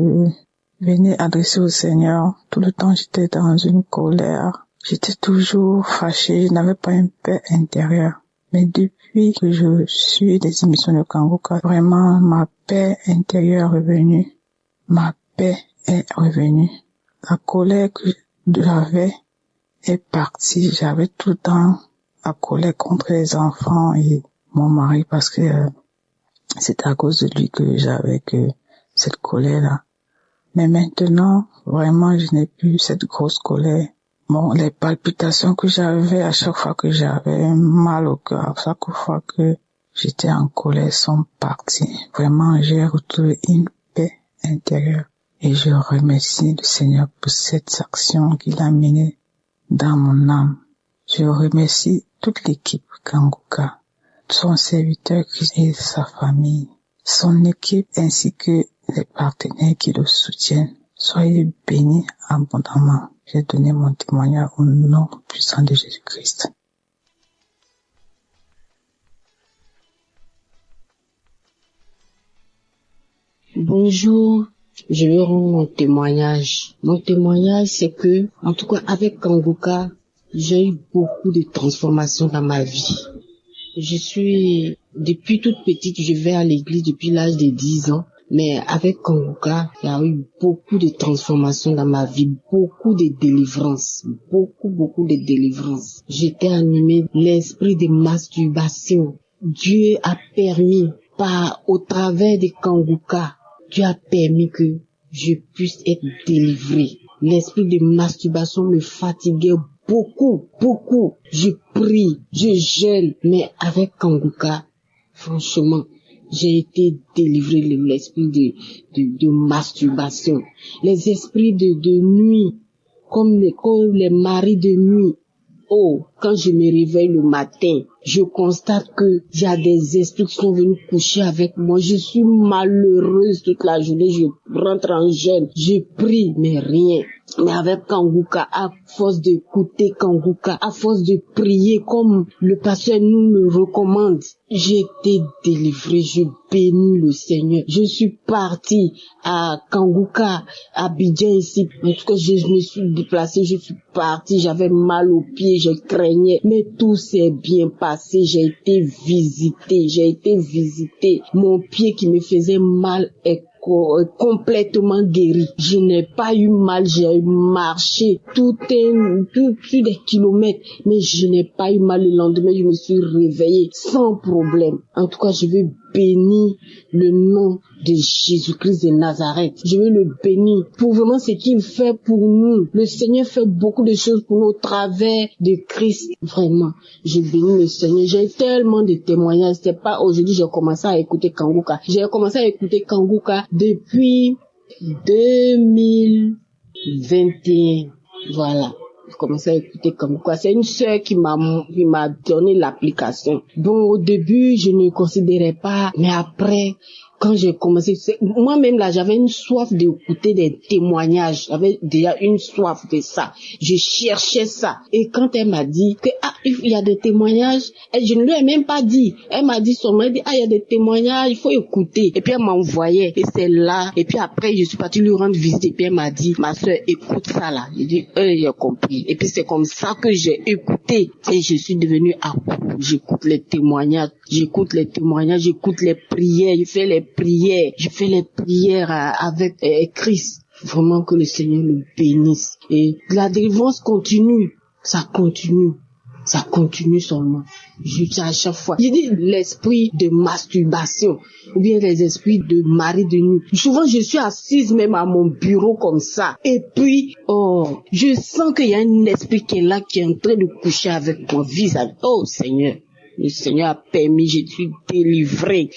venais adresser au Seigneur. Tout le temps, j'étais dans une colère. J'étais toujours fâchée, je n'avais pas une paix intérieure. Mais depuis que je suis des émissions de Kanguka, vraiment, ma paix intérieure est revenue. Ma paix est revenue. La colère que j'avais est partie. J'avais tout le temps la colère contre les enfants et mon mari parce que c'était à cause de lui que j'avais cette colère-là. Mais maintenant, vraiment, je n'ai plus cette grosse colère. Bon, les palpitations que j'avais à chaque fois que j'avais mal au cœur, à chaque fois que j'étais en colère sont parties. Vraiment, j'ai retrouvé une paix intérieure. Et je remercie le Seigneur pour cette action qu'il a menée dans mon âme. Je remercie toute l'équipe Kanguka, son serviteur et sa famille, son équipe ainsi que les partenaires qui le soutiennent. Soyez bénis abondamment. J'ai donné mon témoignage au nom puissant de Jésus-Christ. Bonjour, je veux rendre mon témoignage. Mon témoignage, c'est que, en tout cas, avec Kanguka, j'ai eu beaucoup de transformations dans ma vie. Depuis toute petite, je vais à l'église depuis l'âge de 10 ans. Mais avec Kanguka, il y a eu beaucoup de transformations dans ma vie, beaucoup de délivrances, beaucoup de délivrances. J'étais animée de l'esprit de masturbation. Dieu a permis, au travers de Kanguka, Dieu a permis que je puisse être délivrée. L'esprit de masturbation me fatiguait beaucoup. Je prie, je jeûne, mais avec Kanguka, franchement, j'ai été délivré de l'esprit de masturbation. Les esprits de nuit, comme les maris de nuit. Oh, quand je me réveille le matin, je constate que il y a des esprits qui sont venus coucher avec moi. Je suis malheureuse toute la journée. Je rentre en jeûne. Je prie, mais rien. Mais avec Kanguka, à force d'écouter Kanguka, à force de prier comme le pasteur nous le recommande, j'ai été délivrée. Je bénis le Seigneur. Je suis partie à Kanguka, à Abidjan ici. En tout cas, je me suis déplacée, je suis partie. J'avais mal aux pieds, je craignais. Mais tout s'est bien passé. J'ai été visitée. Mon pied qui me faisait mal est complètement guéri. Je n'ai pas eu mal, j'ai marché tout sur des kilomètres, mais je n'ai pas eu mal. Le lendemain, je me suis réveillée sans problème. En tout cas, je veux bénir le nom de Jésus-Christ de Nazareth. Je veux le bénir pour vraiment ce qu'il fait pour nous. Le Seigneur fait beaucoup de choses pour nous au travers de Christ. Vraiment, je bénis le Seigneur. J'ai tellement de témoignages. C'est pas aujourd'hui j'ai commencé à écouter Kanguka. J'ai commencé à écouter Kanguka depuis 2021. Voilà. J'ai commencé à écouter Kanguka. C'est une sœur qui m'a donné l'application. Bon, au début, je ne considérais pas, mais après, quand j'ai commencé, moi-même là, j'avais une soif d'écouter des témoignages. J'avais déjà une soif de ça. Je cherchais ça. Et quand elle m'a dit que, il y a des témoignages, et je ne lui ai même pas dit. Elle m'a dit seulement, il y a des témoignages, il faut écouter. Et puis elle m'envoyait. Et c'est là. Et puis après, je suis partie lui rendre visite. Et puis elle m'a dit, ma soeur, écoute ça là. J'ai dit, j'ai compris. Et puis c'est comme ça que j'ai écouté. Et je suis devenue accro. J'écoute les témoignages, j'écoute les prières, je fais les prières avec Christ. Vraiment que le Seigneur le bénisse. Et la délivrance continue, ça continue seulement. Juste à chaque fois. Je dis l'esprit de masturbation, ou bien les esprits de mari de nuit. Souvent, je suis assise même à mon bureau comme ça. Et puis, je sens qu'il y a un esprit qui est là, qui est en train de coucher avec mon visage. Oh Seigneur. Le Seigneur a permis, je suis délivré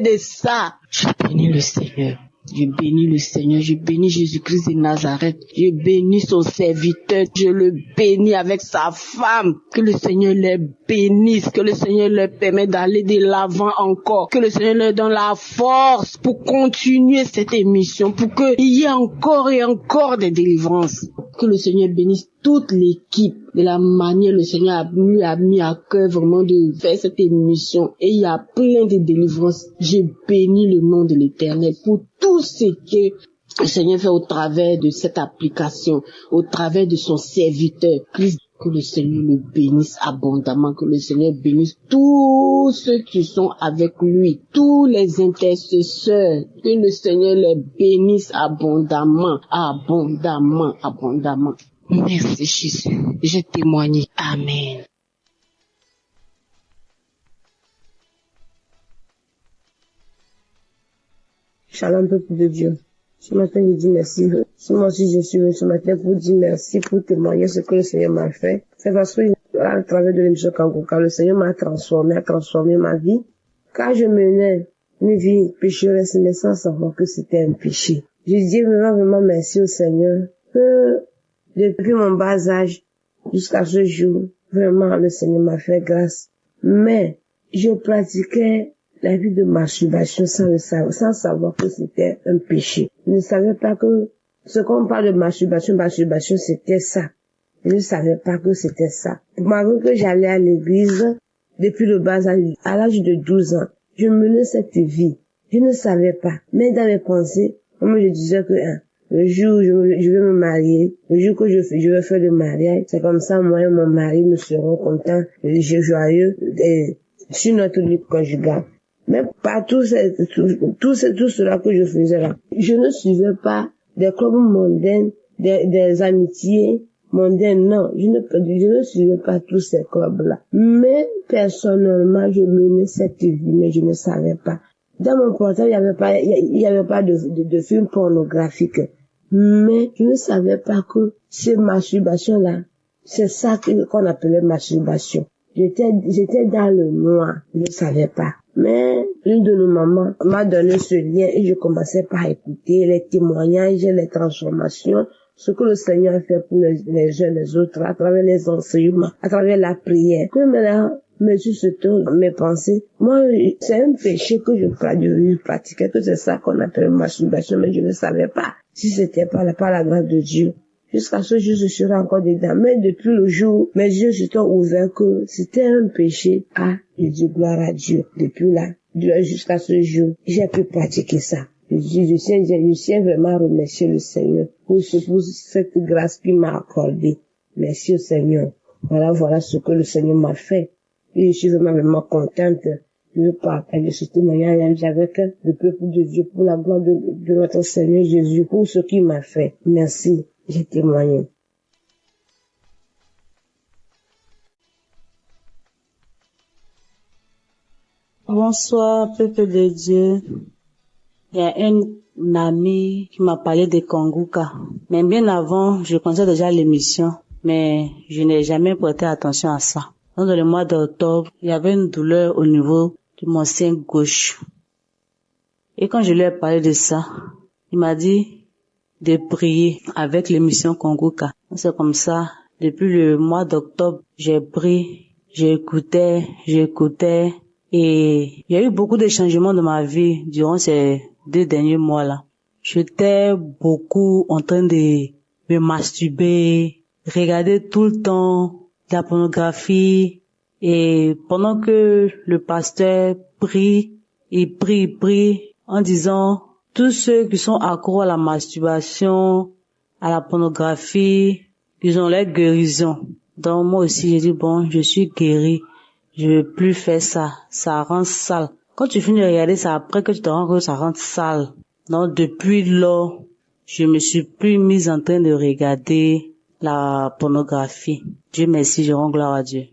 de ça. Je bénis le Seigneur. Je bénis Jésus-Christ de Nazareth. Je bénis son serviteur. Je le bénis avec sa femme. Que le Seigneur les bénisse. Que le Seigneur leur permette d'aller de l'avant encore. Que le Seigneur leur donne la force pour continuer cette émission. Pour qu'il y ait encore et encore des délivrances. Que le Seigneur bénisse toute l'équipe, de la manière le Seigneur lui a mis à cœur vraiment de faire cette émission. Et il y a plein de délivrances. J'ai béni le nom de l'Éternel pour tout ce que le Seigneur fait au travers de cette application, au travers de son serviteur. Christ, que le Seigneur le bénisse abondamment, que le Seigneur bénisse tous ceux qui sont avec lui, tous les intercesseurs, que le Seigneur les bénisse abondamment, abondamment, abondamment. Merci Jésus, j'ai témoigné. Amen. Shalom, peuple de Dieu. Ce matin, je dis merci. Moi aussi, je suis venu ce matin pour dire merci, pour témoigner ce que le Seigneur m'a fait. C'est parce que, à travers de l'émission Kangoka, le Seigneur m'a transformé, a transformé ma vie. Car je menais une vie pécheresse, mais sans savoir que c'était un péché. Je dis vraiment merci au Seigneur que, depuis mon bas âge jusqu'à ce jour, vraiment, le Seigneur m'a fait grâce. Mais, je pratiquais la vie de masturbation sans savoir que c'était un péché. Je ne savais pas que ce qu'on parle de masturbation, c'était ça. Je ne savais pas que c'était ça. Malgré que j'allais à l'église depuis le bas âge, à l'âge de 12 ans, je menais cette vie. Je ne savais pas. Mais dans mes pensées, moi je disais que le jour où je vais me marier, le jour que je vais faire le mariage, c'est comme ça moi et mon mari nous serons contents, joyeux sur notre vie conjugale. Mais pas tout cela que je faisais là. Je ne suivais pas des clubs mondains, des amitiés mondaines, non. Je ne suivais pas tous ces clubs-là. Mais, personnellement, je menais cette vie, mais je ne savais pas. Dans mon portable, il y avait pas de film pornographique. Mais, je ne savais pas que ces masturbations-là, c'est ça qu'on appelait masturbation. J'étais dans le noir. Je ne savais pas. Mais une de nos mamans m'a donné ce lien et je commençais par écouter les témoignages, les transformations, ce que le Seigneur a fait pour les uns les autres, à travers les enseignements, à travers la prière. Que maintenant, Monsieur se tourne mes pensées. Moi, c'est un péché que je pratiquais, que c'est ça qu'on appelle masturbation, mais je ne savais pas si c'était par la grâce de Dieu. Jusqu'à ce jour, je serai encore dedans. Mais depuis le jour, mes yeux se sont ouverts que c'était un péché. Je dis gloire à Dieu. Depuis là, jusqu'à ce jour, j'ai pu pratiquer ça. Je tiens vraiment à remercier le Seigneur pour cette grâce qu'il m'a accordée. Merci au Seigneur. Voilà ce que le Seigneur m'a fait. Et je suis vraiment contente de partager ce témoignage avec le peuple de Dieu pour la gloire de notre Seigneur Jésus, pour ce qu'il m'a fait. Merci. J'ai témoigné. Bonsoir, peuple de Dieu. Il y a un ami qui m'a parlé de Kangoka. Mais bien avant, je connaissais déjà l'émission, mais je n'ai jamais prêté attention à ça. Dans le mois d'octobre, il y avait une douleur au niveau de mon sein gauche. Et quand je lui ai parlé de ça, il m'a dit de prier avec l'émission Kangoka. C'est comme ça, depuis le mois d'octobre, j'ai prié, j'écoutais, et il y a eu beaucoup de changements dans ma vie durant ces 2 derniers mois-là. J'étais beaucoup en train de me masturber, regarder tout le temps la pornographie, et pendant que le pasteur prie, il prie en disant tous ceux qui sont accros à la masturbation, à la pornographie, ils ont leur guérison. Donc moi aussi j'ai dit bon, je suis guéri, je veux plus faire ça, ça rend sale. Quand tu finis de regarder ça, après que tu te rends compte que ça rend sale. Donc depuis lors, je me suis plus mise en train de regarder la pornographie. Dieu merci, je rends gloire à Dieu.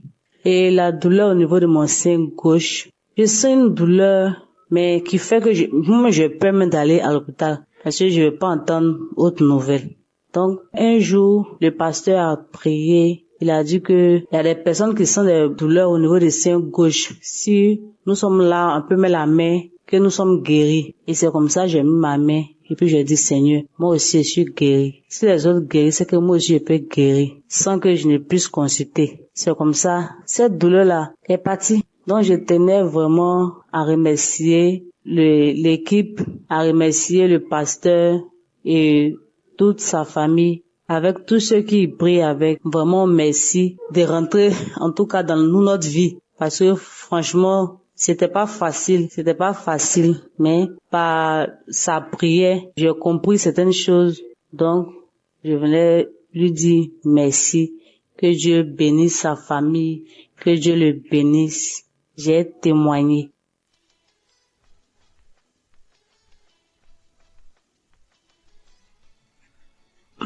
Et la douleur au niveau de mon sein gauche, je sens une douleur, mais qui fait que moi je peux même d'aller à l'hôpital parce que je veux pas entendre autre nouvelle. Donc un jour, le pasteur a prié, il a dit que il y a des personnes qui sentent des douleurs au niveau des seins gauche. Si nous sommes là, on peut mettre la main, que nous sommes guéris. Et c'est comme ça j'ai mis ma main et puis j'ai dit Seigneur, moi aussi je suis guéri. Si les autres guérissent, c'est que moi aussi je peux guérir sans que je ne puisse consulter. C'est comme ça, cette douleur-là est partie. Donc je tenais vraiment à remercier l'équipe, à remercier le pasteur et toute sa famille avec tous ceux qui prient avec. Vraiment, merci de rentrer, en tout cas, dans notre vie. Parce que, franchement, c'était pas facile, mais par sa prière, j'ai compris certaines choses. Donc, je venais lui dire merci, que Dieu bénisse sa famille, que Dieu le bénisse. J'ai témoigné.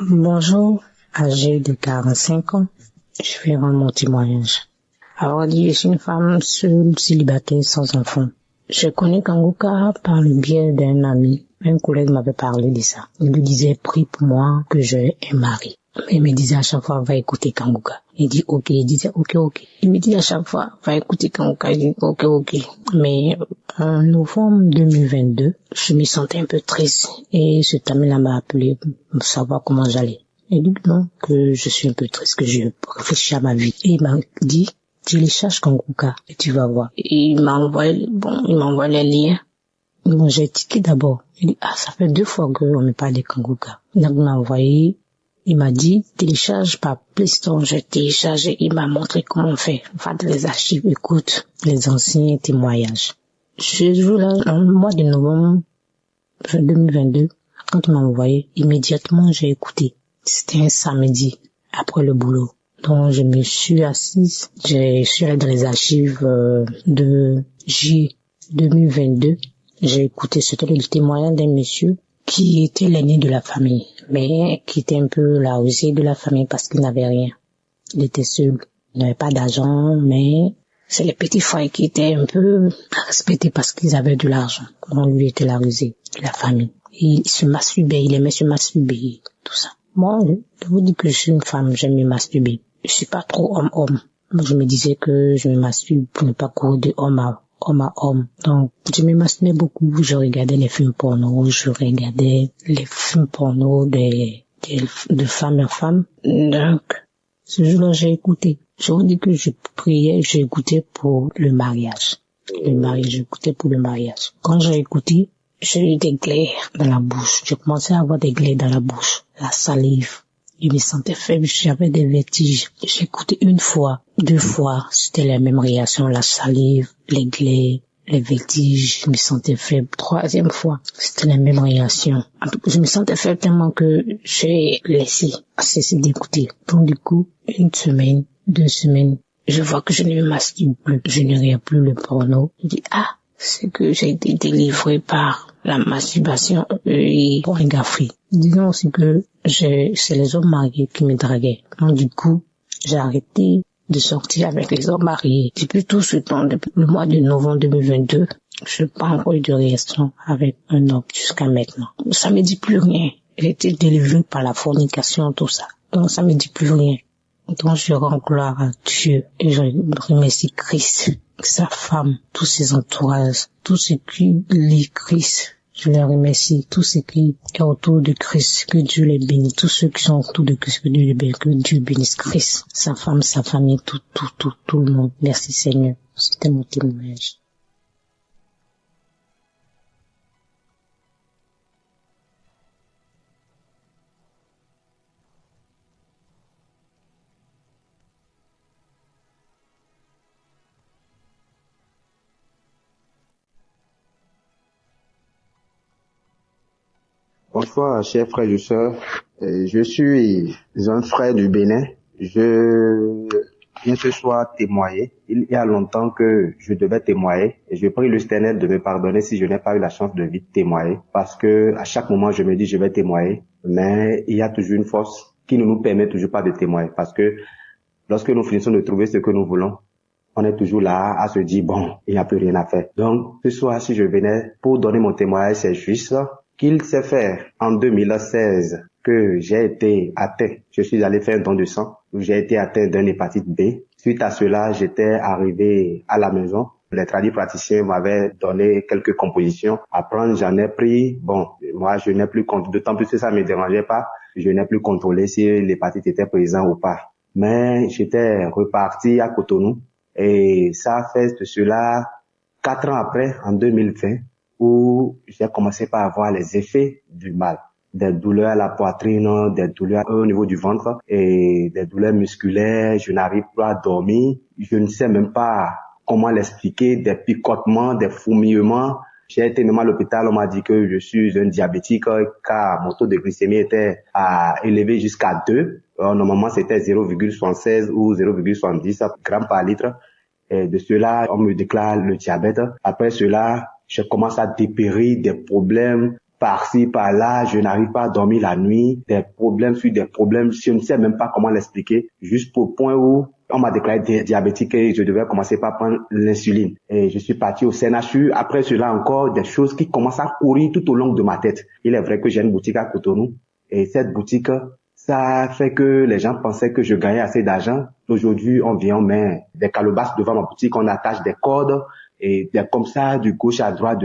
Bonjour, âgée de 45 ans, je vais rendre mon témoignage. Alors, je suis une femme seule, célibataire, sans enfant. Je connais Kanguka par le biais d'un ami. Un collègue m'avait parlé de ça. Il lui disait, prie pour moi que j'ai un mari. Il me disait à chaque fois, va écouter Kanguka. Il dit, ok. Il disait, ok. Il me dit à chaque fois, va écouter Kanguka. Il dit, ok. Mais en novembre 2022, je me sentais un peu triste. Et cet ami-là m'a appelé pour savoir comment j'allais. Il dit non, que je suis un peu triste, que je réfléchis à ma vie. Et il m'a dit, télécharge Kanguka et tu vas voir. Et il m'a envoyé les liens. Bon, j'ai tiqué d'abord. Il dit, ça fait 2 fois qu'on me parle de Kanguka. Donc, il m'a envoyé, il m'a dit, télécharge par Play Store. J'ai téléchargé, il m'a montré comment on fait. Va dans les archives, écoute les anciens témoignages. Ce jour-là, en mois de novembre 2022, quand il m'a envoyé, immédiatement, j'ai écouté. C'était un samedi, après le boulot. Donc, je me suis assise, je suis allée dans les archives de J 2022. J'ai écouté, c'était le témoignage d'un monsieur qui était l'aîné de la famille, mais qui était un peu la rusée de la famille parce qu'il n'avait rien. Il était seul, il n'avait pas d'argent, mais c'est les petits frères qui étaient un peu respectés parce qu'ils avaient de l'argent. Donc, lui était la rusée de la famille. Il se masturbait, il aimait se masturber, tout ça. Moi, je vous dis que je suis une femme, j'aime me masturber. Je suis pas trop homme-homme. Je me disais que je me masturbe pour ne pas courir de homme à homme. Donc, je me masturbais beaucoup. Je regardais les films porno, de femme à femme. Donc, ce jour-là, j'ai écouté. Je vous dis que je priais, j'ai écouté pour le mariage. J'écoutais pour le mariage. Quand j'ai écouté, j'ai eu des glaives dans la bouche. J'ai commencé à avoir des glaives dans la bouche. La salive. Je me sentais faible, j'avais des vertiges. J'ai écouté 1 fois, 2 fois, c'était la même réaction, la salive, les glaives, les vertiges, je me sentais faible. 3e fois, c'était la même réaction. En tout cas, je me sentais faible tellement que j'ai cessé d'écouter. Donc du coup, 1 semaine, 2 semaines, je vois que je ne me masturbe plus, je ne regarde plus le porno. Je dis, c'est que j'ai été délivré par la masturbation et pornographie. Disons aussi que c'est les hommes mariés qui me draguaient. Donc du coup, j'ai arrêté de sortir avec les hommes mariés. Depuis tout ce temps, depuis le mois de novembre 2022, je n'ai pas encore eu de relation avec un homme jusqu'à maintenant. Ça me dit plus rien. J'ai été délivré par la fornication, tout ça. Donc ça me dit plus rien. Donc je rends gloire à Dieu et je remercie Christ, sa femme, tous ses entourages, tous ceux qui lit Christ. Je les remercie, tous ceux qui sont autour de Christ, que Dieu les bénisse, tous ceux qui sont autour de Christ, que Dieu bénisse Christ, sa femme, sa famille, tout le monde. Merci Seigneur. C'était mon témoignage. Bonsoir, chers frères et sœurs. Je suis un frère du Bénin. Je viens ce soir témoigner. Il y a longtemps que je devais témoigner et je prie le Seigneur de me pardonner si je n'ai pas eu la chance de vite témoigner, parce que à chaque moment je me dis je vais témoigner, mais il y a toujours une force qui ne nous permet toujours pas de témoigner, parce que lorsque nous finissons de trouver ce que nous voulons, on est toujours là à se dire bon, il n'y a plus rien à faire. Donc ce soir, si je venais pour donner mon témoignage, c'est juste qu'il s'est fait en 2016 que j'ai été atteint. Je suis allé faire un don de sang où j'ai été atteint d'une hépatite B. Suite à cela, j'étais arrivé à la maison. Les tradipraticiens m'avaient donné quelques compositions à prendre. J'en ai pris. Bon, moi, je n'ai plus contrôlé. D'autant plus que ça me dérangeait pas. Je n'ai plus contrôlé si l'hépatite était présente ou pas. Mais j'étais reparti à Cotonou. Et ça a fait de cela 4 ans après, en 2020, où j'ai commencé par avoir les effets du mal. des douleurs à la poitrine, des douleurs au niveau du ventre et des douleurs musculaires. Je n'arrive pas à dormir. Je ne sais même pas comment l'expliquer, des picotements, des fourmillements. J'ai été nommé à l'hôpital, on m'a dit que je suis un diabétique car mon taux de glycémie était élevé jusqu'à 2. Normalement, c'était 0,76 ou 0,70 grammes par litre. Et de cela, on me déclare le diabète. Après cela, je commence à dépérir des problèmes par-ci, par-là. Je n'arrive pas à dormir la nuit. Des problèmes sur des problèmes. Je ne sais même pas comment l'expliquer. Juste au point où on m'a déclaré diabétique et je devais commencer par prendre l'insuline. Et je suis parti au CNHU. Après cela, encore des choses qui commencent à courir tout au long de ma tête. Il est vrai que j'ai une boutique à Cotonou. Et cette boutique, ça fait que les gens pensaient que je gagnais assez d'argent. Aujourd'hui, on vient, on met des calebasses devant ma boutique, on attache des cordes et comme ça, de gauche à droite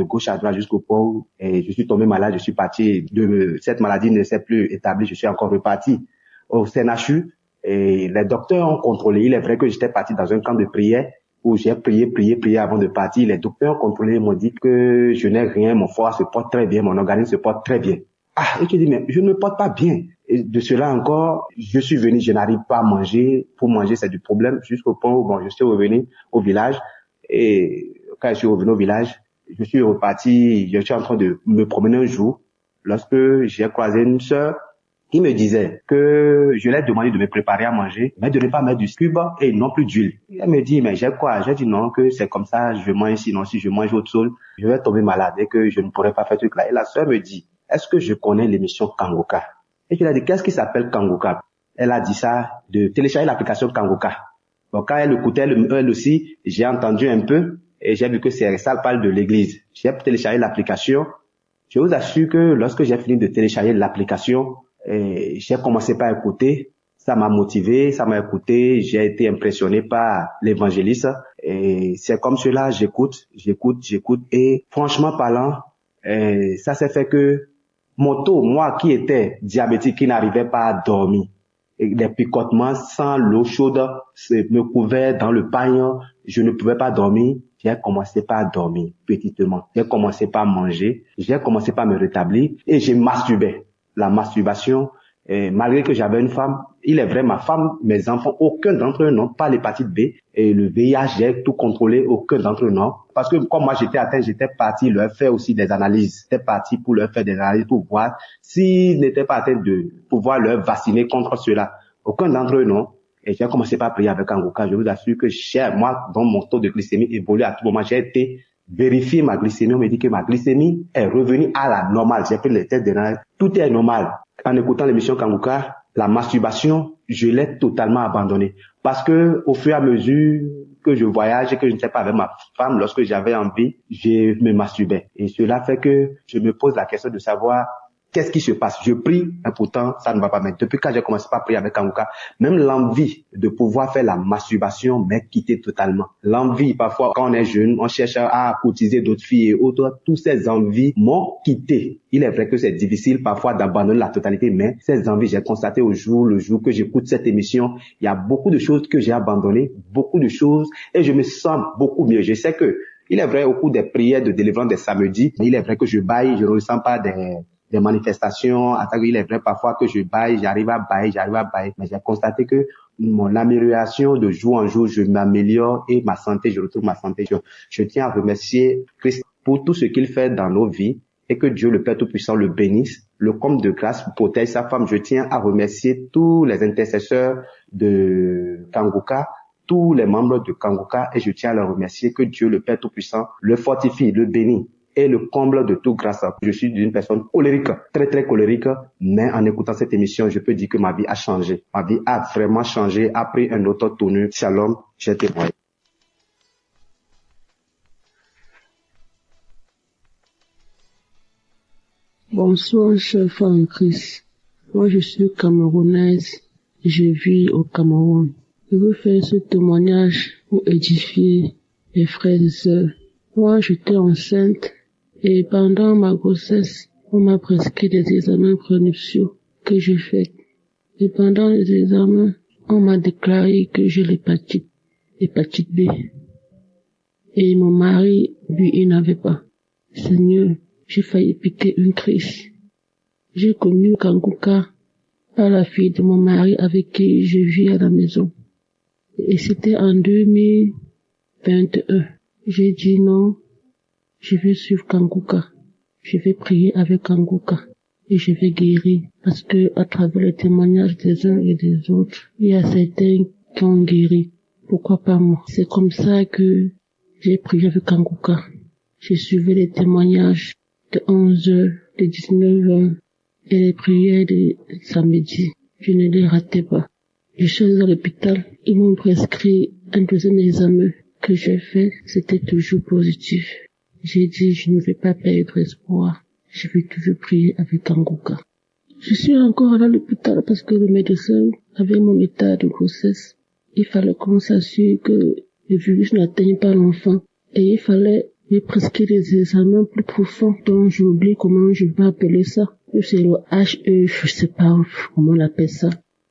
jusqu'au point où je suis tombé malade, je suis parti. Cette maladie ne s'est plus établie, je suis encore reparti au CNHU et les docteurs ont contrôlé. Il est vrai que j'étais parti dans un camp de prière où j'ai prié avant de partir. Les docteurs ont contrôlé, m'ont dit que je n'ai rien, mon foie se porte très bien, mon organisme se porte très bien. Et tu dis, mais je ne me porte pas bien. Et de cela encore, je suis venu, je n'arrive pas à manger. Pour manger, c'est du problème jusqu'au point où, je suis revenu au village. Et quand je suis revenu au village, je suis reparti, je suis en train de me promener un jour lorsque j'ai croisé une sœur qui me disait que je lui ai demandé de me préparer à manger, mais de ne pas mettre du cube et non plus d'huile. Elle me dit, mais j'ai quoi? J'ai dit non, que c'est comme ça, je mange, sinon si je mange autre chose, je vais tomber malade et que je ne pourrai pas faire ce truc-là. Et la sœur me dit, est-ce que je connais l'émission Kangoka? Et je lui ai dit, qu'est-ce qui s'appelle Kangoka? Elle a dit ça, de télécharger l'application Kangoka. Donc quand elle écoutait elle aussi, j'ai entendu un peu et j'ai vu que ça parle de l'église. J'ai téléchargé l'application. Je vous assure que lorsque j'ai fini de télécharger l'application, j'ai commencé par écouter. Ça m'a motivé, ça m'a écouté. J'ai été impressionné par l'évangéliste. Et c'est comme cela, j'écoute. Et franchement parlant, ça s'est fait que mon taux, moi qui étais diabétique, qui n'arrivais pas à dormir, et des picotements sans l'eau chaude me couvaient dans le pagne, je ne pouvais pas dormir. J'ai commencé par dormir petitement. J'ai commencé par manger, j'ai commencé par me rétablir et j'ai masturbé. La masturbation, malgré que j'avais une femme, il est vrai, ma femme, mes enfants, aucun d'entre eux n'ont pas l'hépatite B. Et le VIH, j'ai tout contrôlé, aucun d'entre eux non. Parce que comme moi j'étais atteint, j'étais parti leur faire aussi des analyses. J'étais parti pour leur faire des analyses pour voir s'ils n'étaient pas atteints de pouvoir leur vacciner contre cela. Aucun d'entre eux non. Et j'ai commencé par prier avec Kangoka. Je vous assure que moi, dont mon taux de glycémie évolue à tout moment, j'ai été vérifier ma glycémie. On me dit que ma glycémie est revenue à la normale. J'ai fait les tests d'analyse. Tout est normal. En écoutant l'émission Kangoka, la masturbation, je l'ai totalement abandonnée. Parce que au fur et à mesure que je voyage et que je n'étais pas avec ma femme, lorsque j'avais envie, je me masturbais. Et cela fait que je me pose la question de savoir qu'est-ce qui se passe. Je prie, mais pourtant, ça ne va pas. Mais depuis quand j'ai commencé à prier avec Kangoka, même l'envie de pouvoir faire la masturbation m'est quittée totalement. L'envie, parfois, quand on est jeune, on cherche à courtiser d'autres filles et autres. Toutes ces envies m'ont quitté. Il est vrai que c'est difficile parfois d'abandonner la totalité, mais ces envies, j'ai constaté le jour que j'écoute cette émission, il y a beaucoup de choses que j'ai abandonnées, beaucoup de choses, et je me sens beaucoup mieux. Je sais que, il est vrai, au cours des prières de délivrance des samedis, il est vrai que je baille, je ne ressens pas des manifestations. Il est vrai parfois que je baille, j'arrive à bailler, mais j'ai constaté que mon amélioration de jour en jour, je m'améliore et ma santé, je retrouve ma santé. Je tiens à remercier Christ pour tout ce qu'il fait dans nos vies et que Dieu le Père Tout-Puissant le bénisse, le comble de grâce protège sa femme. Je tiens à remercier tous les intercesseurs de Kangoka, tous les membres de Kangoka et je tiens à leur remercier que Dieu le Père Tout-Puissant le fortifie, le bénit. Et le comble de toute grâce. Je suis une personne colérique, très très colérique, mais en écoutant cette émission, je peux dire que ma vie a changé. Ma vie a vraiment changé, a pris un autre tournure. Shalom, j'ai témoigné. Bonsoir, cher frère en Christ. Moi, je suis camerounaise. Je vis au Cameroun. Je veux faire ce témoignage pour édifier mes frères et sœurs. Moi, j'étais enceinte. Et pendant ma grossesse, on m'a prescrit des examens prénuptiaux que j'ai faits. Et pendant les examens, on m'a déclaré que j'ai l'hépatite B. Et mon mari, lui, il n'avait pas. Seigneur, j'ai failli piquer une crise. J'ai connu Kanguka par la fille de mon mari avec qui je vis à la maison. Et c'était en 2021. J'ai dit non, je vais suivre Kanguka. Je vais prier avec Kanguka et je vais guérir. Parce que à travers les témoignages des uns et des autres, il y a certains qui ont guéri. Pourquoi pas moi? C'est comme ça que j'ai prié avec Kanguka. J'ai suivi les témoignages de 11h, de 19h et les prières de samedi. Je ne les ratais pas. Je suis allée à l'hôpital. Ils m'ont prescrit un deuxième examen que j'ai fait. C'était toujours positif. J'ai dit, je ne vais pas perdre espoir. Je vais toujours prier avec Kanguka. Je suis encore allée à l'hôpital parce que le médecin avait mon état de grossesse. Il fallait qu'on s'assure que le virus n'atteigne pas l'enfant. Et il fallait me prescrire des examens plus profonds dont j'oublie comment je vais appeler ça. C'est le HE, je sais pas comment on appelle ça.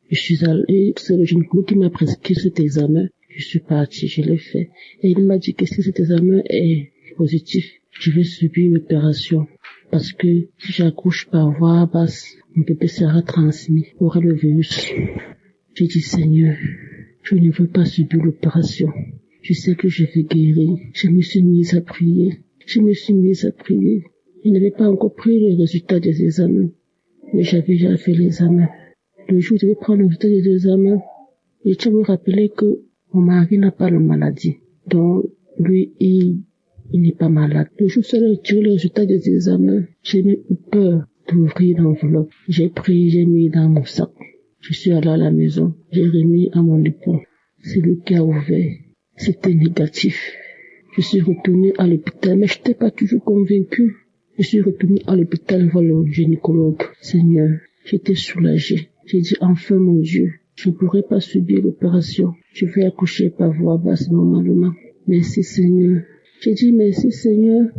Je suis allée, c'est le gynécologue qui m'a prescrit cet examen. Je suis partie, je l'ai fait. Et il m'a dit que si cet examen est positif, je vais subir une opération. Parce que si j'accouche par voie basse, mon bébé sera transmis, aura le virus. J'ai dit, Seigneur, je ne veux pas subir l'opération. Je sais que je vais guérir. Je me suis mise à prier. Je n'avais pas encore pris les résultats des examens, mais j'avais déjà fait l'examen. Le jour où je devais prendre le résultat des examens, je tiens à me rappeler que mon mari n'a pas la maladie. Donc, lui, il n'est pas malade. Le jour où j'ai tiré le résultat des examens, j'ai eu peur d'ouvrir l'enveloppe. J'ai pris, j'ai mis dans mon sac. Je suis allée à la maison. J'ai remis à mon époux. C'est lui qui a ouvert. C'était négatif. Je suis retournée à l'hôpital, mais je n'étais pas toujours convaincue. Je suis retournée à l'hôpital voir le gynécologue. Seigneur, j'étais soulagée. J'ai dit, enfin mon Dieu, je ne pourrai pas subir l'opération. Je vais accoucher par voie basse normalement. Merci Seigneur. J'ai dit, merci Seigneur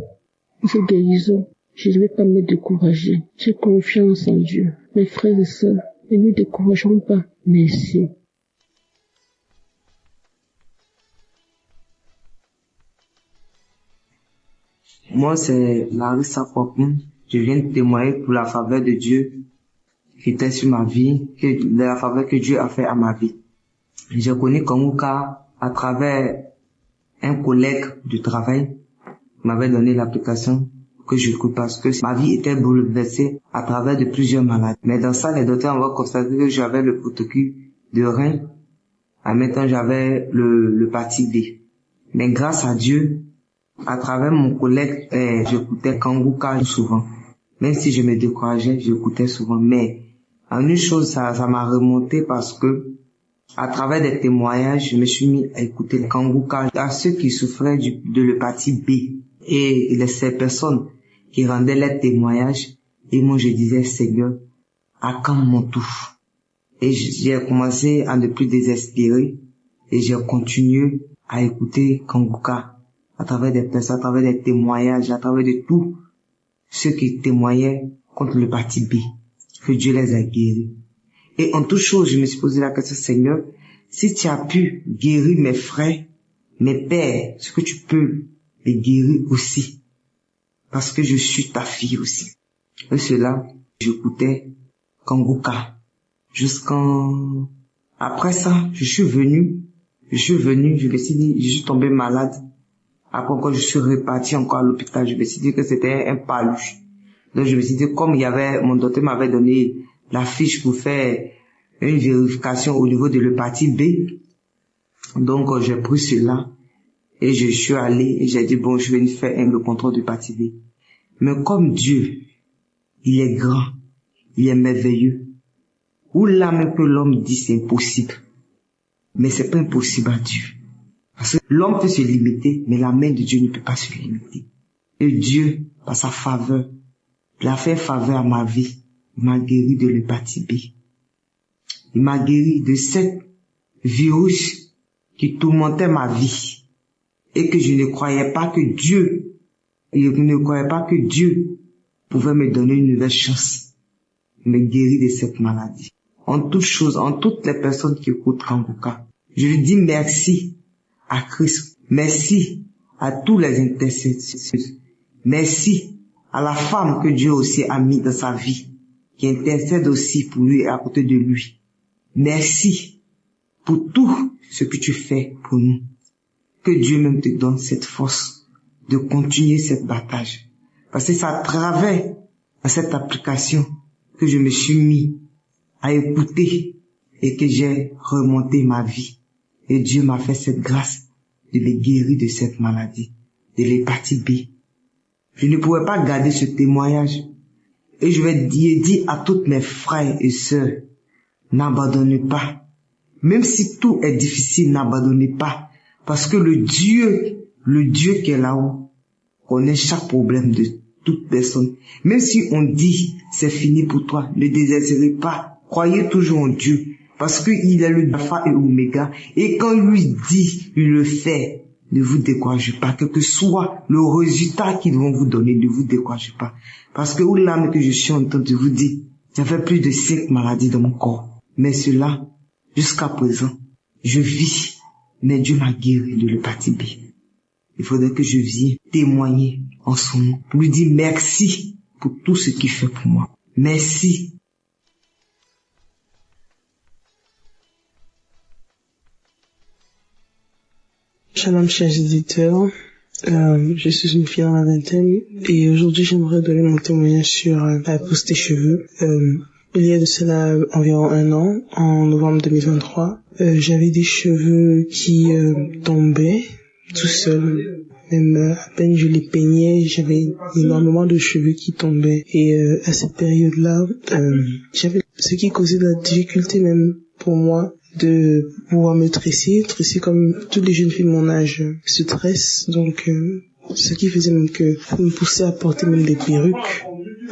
pour cette guérison. Je ne vais pas me décourager. J'ai confiance en Dieu. Mes frères et sœurs, ne nous décourageons pas. Merci. Moi, c'est Larissa Popin. Je viens de témoigner pour la faveur de Dieu qui était sur ma vie, de la faveur que Dieu a fait à ma vie. J'ai connu Kanguka à travers un collègue du travail qui m'avait donné l'application que j'écoute parce que ma vie était bouleversée à travers de plusieurs maladies. Mais dans ça, les docteurs ont constaté que j'avais le protocole de rein. En même temps, j'avais l'hépatite B. Mais grâce à Dieu, à travers mon collègue, j'écoutais Kanguka souvent. Même si je me décourageais, j'écoutais souvent. Mais en une chose, ça m'a remonté parce que à travers des témoignages, je me suis mis à écouter Kanguka à ceux qui souffraient de l'hépatite B. Et ces personnes qui rendaient leurs témoignages, et moi je disais, Seigneur, à quand mon tour? Et j'ai commencé à ne plus désespérer et j'ai continué à écouter Kanguka à travers des personnes, à travers des témoignages, à travers de tous ceux qui témoignaient contre l'hépatite B, que Dieu les a guéris. Et en toute chose, je me suis posé la question, Seigneur, si tu as pu guérir mes frères, mes pères, est-ce que tu peux les guérir aussi? Parce que je suis ta fille aussi. Et cela, j'écoutais Kanguka. Après ça, je suis venu, je me suis dit, je suis tombé malade. Après quand je suis reparti encore à l'hôpital, je me suis dit que c'était un paluche. Donc je me suis dit, comme mon docteur m'avait donné la fiche pour faire une vérification au niveau de l'hépatite B, donc j'ai pris cela et je suis allé et j'ai dit, bon, je vais faire le contrôle de l'hépatite B. Mais comme Dieu, il est grand, il est merveilleux, ou là même que l'homme dit c'est impossible, mais c'est pas impossible à Dieu. Parce que l'homme peut se limiter, mais la main de Dieu ne peut pas se limiter. Et Dieu, par sa faveur, il a fait faveur à ma vie. Il m'a guéri de l'hépatite B. Il m'a guéri de cette virus qui tourmentait ma vie. Et que je ne croyais pas que Dieu pouvait me donner une nouvelle chance. Il me guérit de cette maladie. En toutes choses, en toutes les personnes qui écoutent Kanguka, je lui dis merci à Christ. Merci à tous les intercesseurs. Merci à la femme que Dieu aussi a mis dans sa vie, qui intercède aussi pour lui et à côté de lui. Merci pour tout ce que tu fais pour nous. Que Dieu même te donne cette force de continuer cette bataille. Parce que c'est à travers cette application que je me suis mis à écouter et que j'ai remonté ma vie. Et Dieu m'a fait cette grâce de me guérir de cette maladie, de l'hépatite B. Je ne pouvais pas garder ce témoignage. Et je vais dire à toutes mes frères et sœurs, n'abandonnez pas. Même si tout est difficile, n'abandonnez pas. Parce que le Dieu qui est là-haut, connaît chaque problème de toute personne. Même si on dit, c'est fini pour toi, ne désespérez pas. Croyez toujours en Dieu. Parce qu'il est le Alpha et Oméga. Et quand il lui dit, il le fait. Ne vous découragez pas. Quel que soit le résultat qu'ils vont vous donner, ne vous découragez pas. Parce que l'âme que je suis en train de vous dire, j'avais plus de 5 maladies dans mon corps. Mais cela, jusqu'à présent, je vis. Mais Dieu m'a guéri de l'hépatite B. Il faudrait que je vienne témoigner en son nom. Pour lui dire merci pour tout ce qu'il fait pour moi. Merci. Shalom chers éditeurs, je suis une fille dans la vingtaine et aujourd'hui j'aimerais donner mon témoignage sur la pousse des cheveux. Il y a de cela environ 1 an, en novembre 2023, j'avais des cheveux qui tombaient tout seuls. Même à peine je les peignais, j'avais énormément de cheveux qui tombaient. Et à cette période-là, j'avais ce qui causait de la difficulté même pour moi de pouvoir me tresser comme toutes les jeunes filles de mon âge se tressent. Donc ce qui faisait même que me poussait à porter même des perruques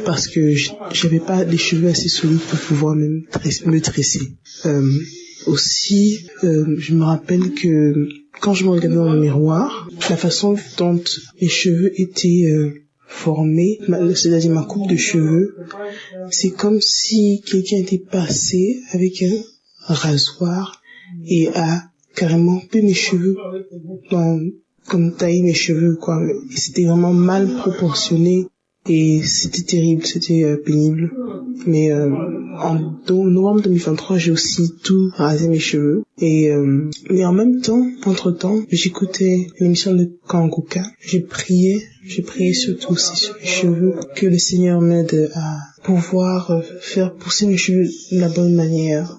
parce que j'avais pas des cheveux assez solides pour pouvoir même me tresser. Aussi, je me rappelle que quand je me regardais dans le miroir, la façon dont mes cheveux étaient formés, c'est-à-dire ma coupe de cheveux, c'est comme si quelqu'un était passé avec un rasoir et a carrément coupé mes cheveux, comme taillé mes cheveux, quoi. Et c'était vraiment mal proportionné et c'était terrible, c'était pénible. Mais en novembre 2023, j'ai aussi tout rasé mes cheveux. Et mais en même temps, entre-temps, j'écoutais l'émission de Kanguka. J'ai prié surtout aussi sur mes cheveux, que le Seigneur m'aide à pouvoir faire pousser mes cheveux de la bonne manière,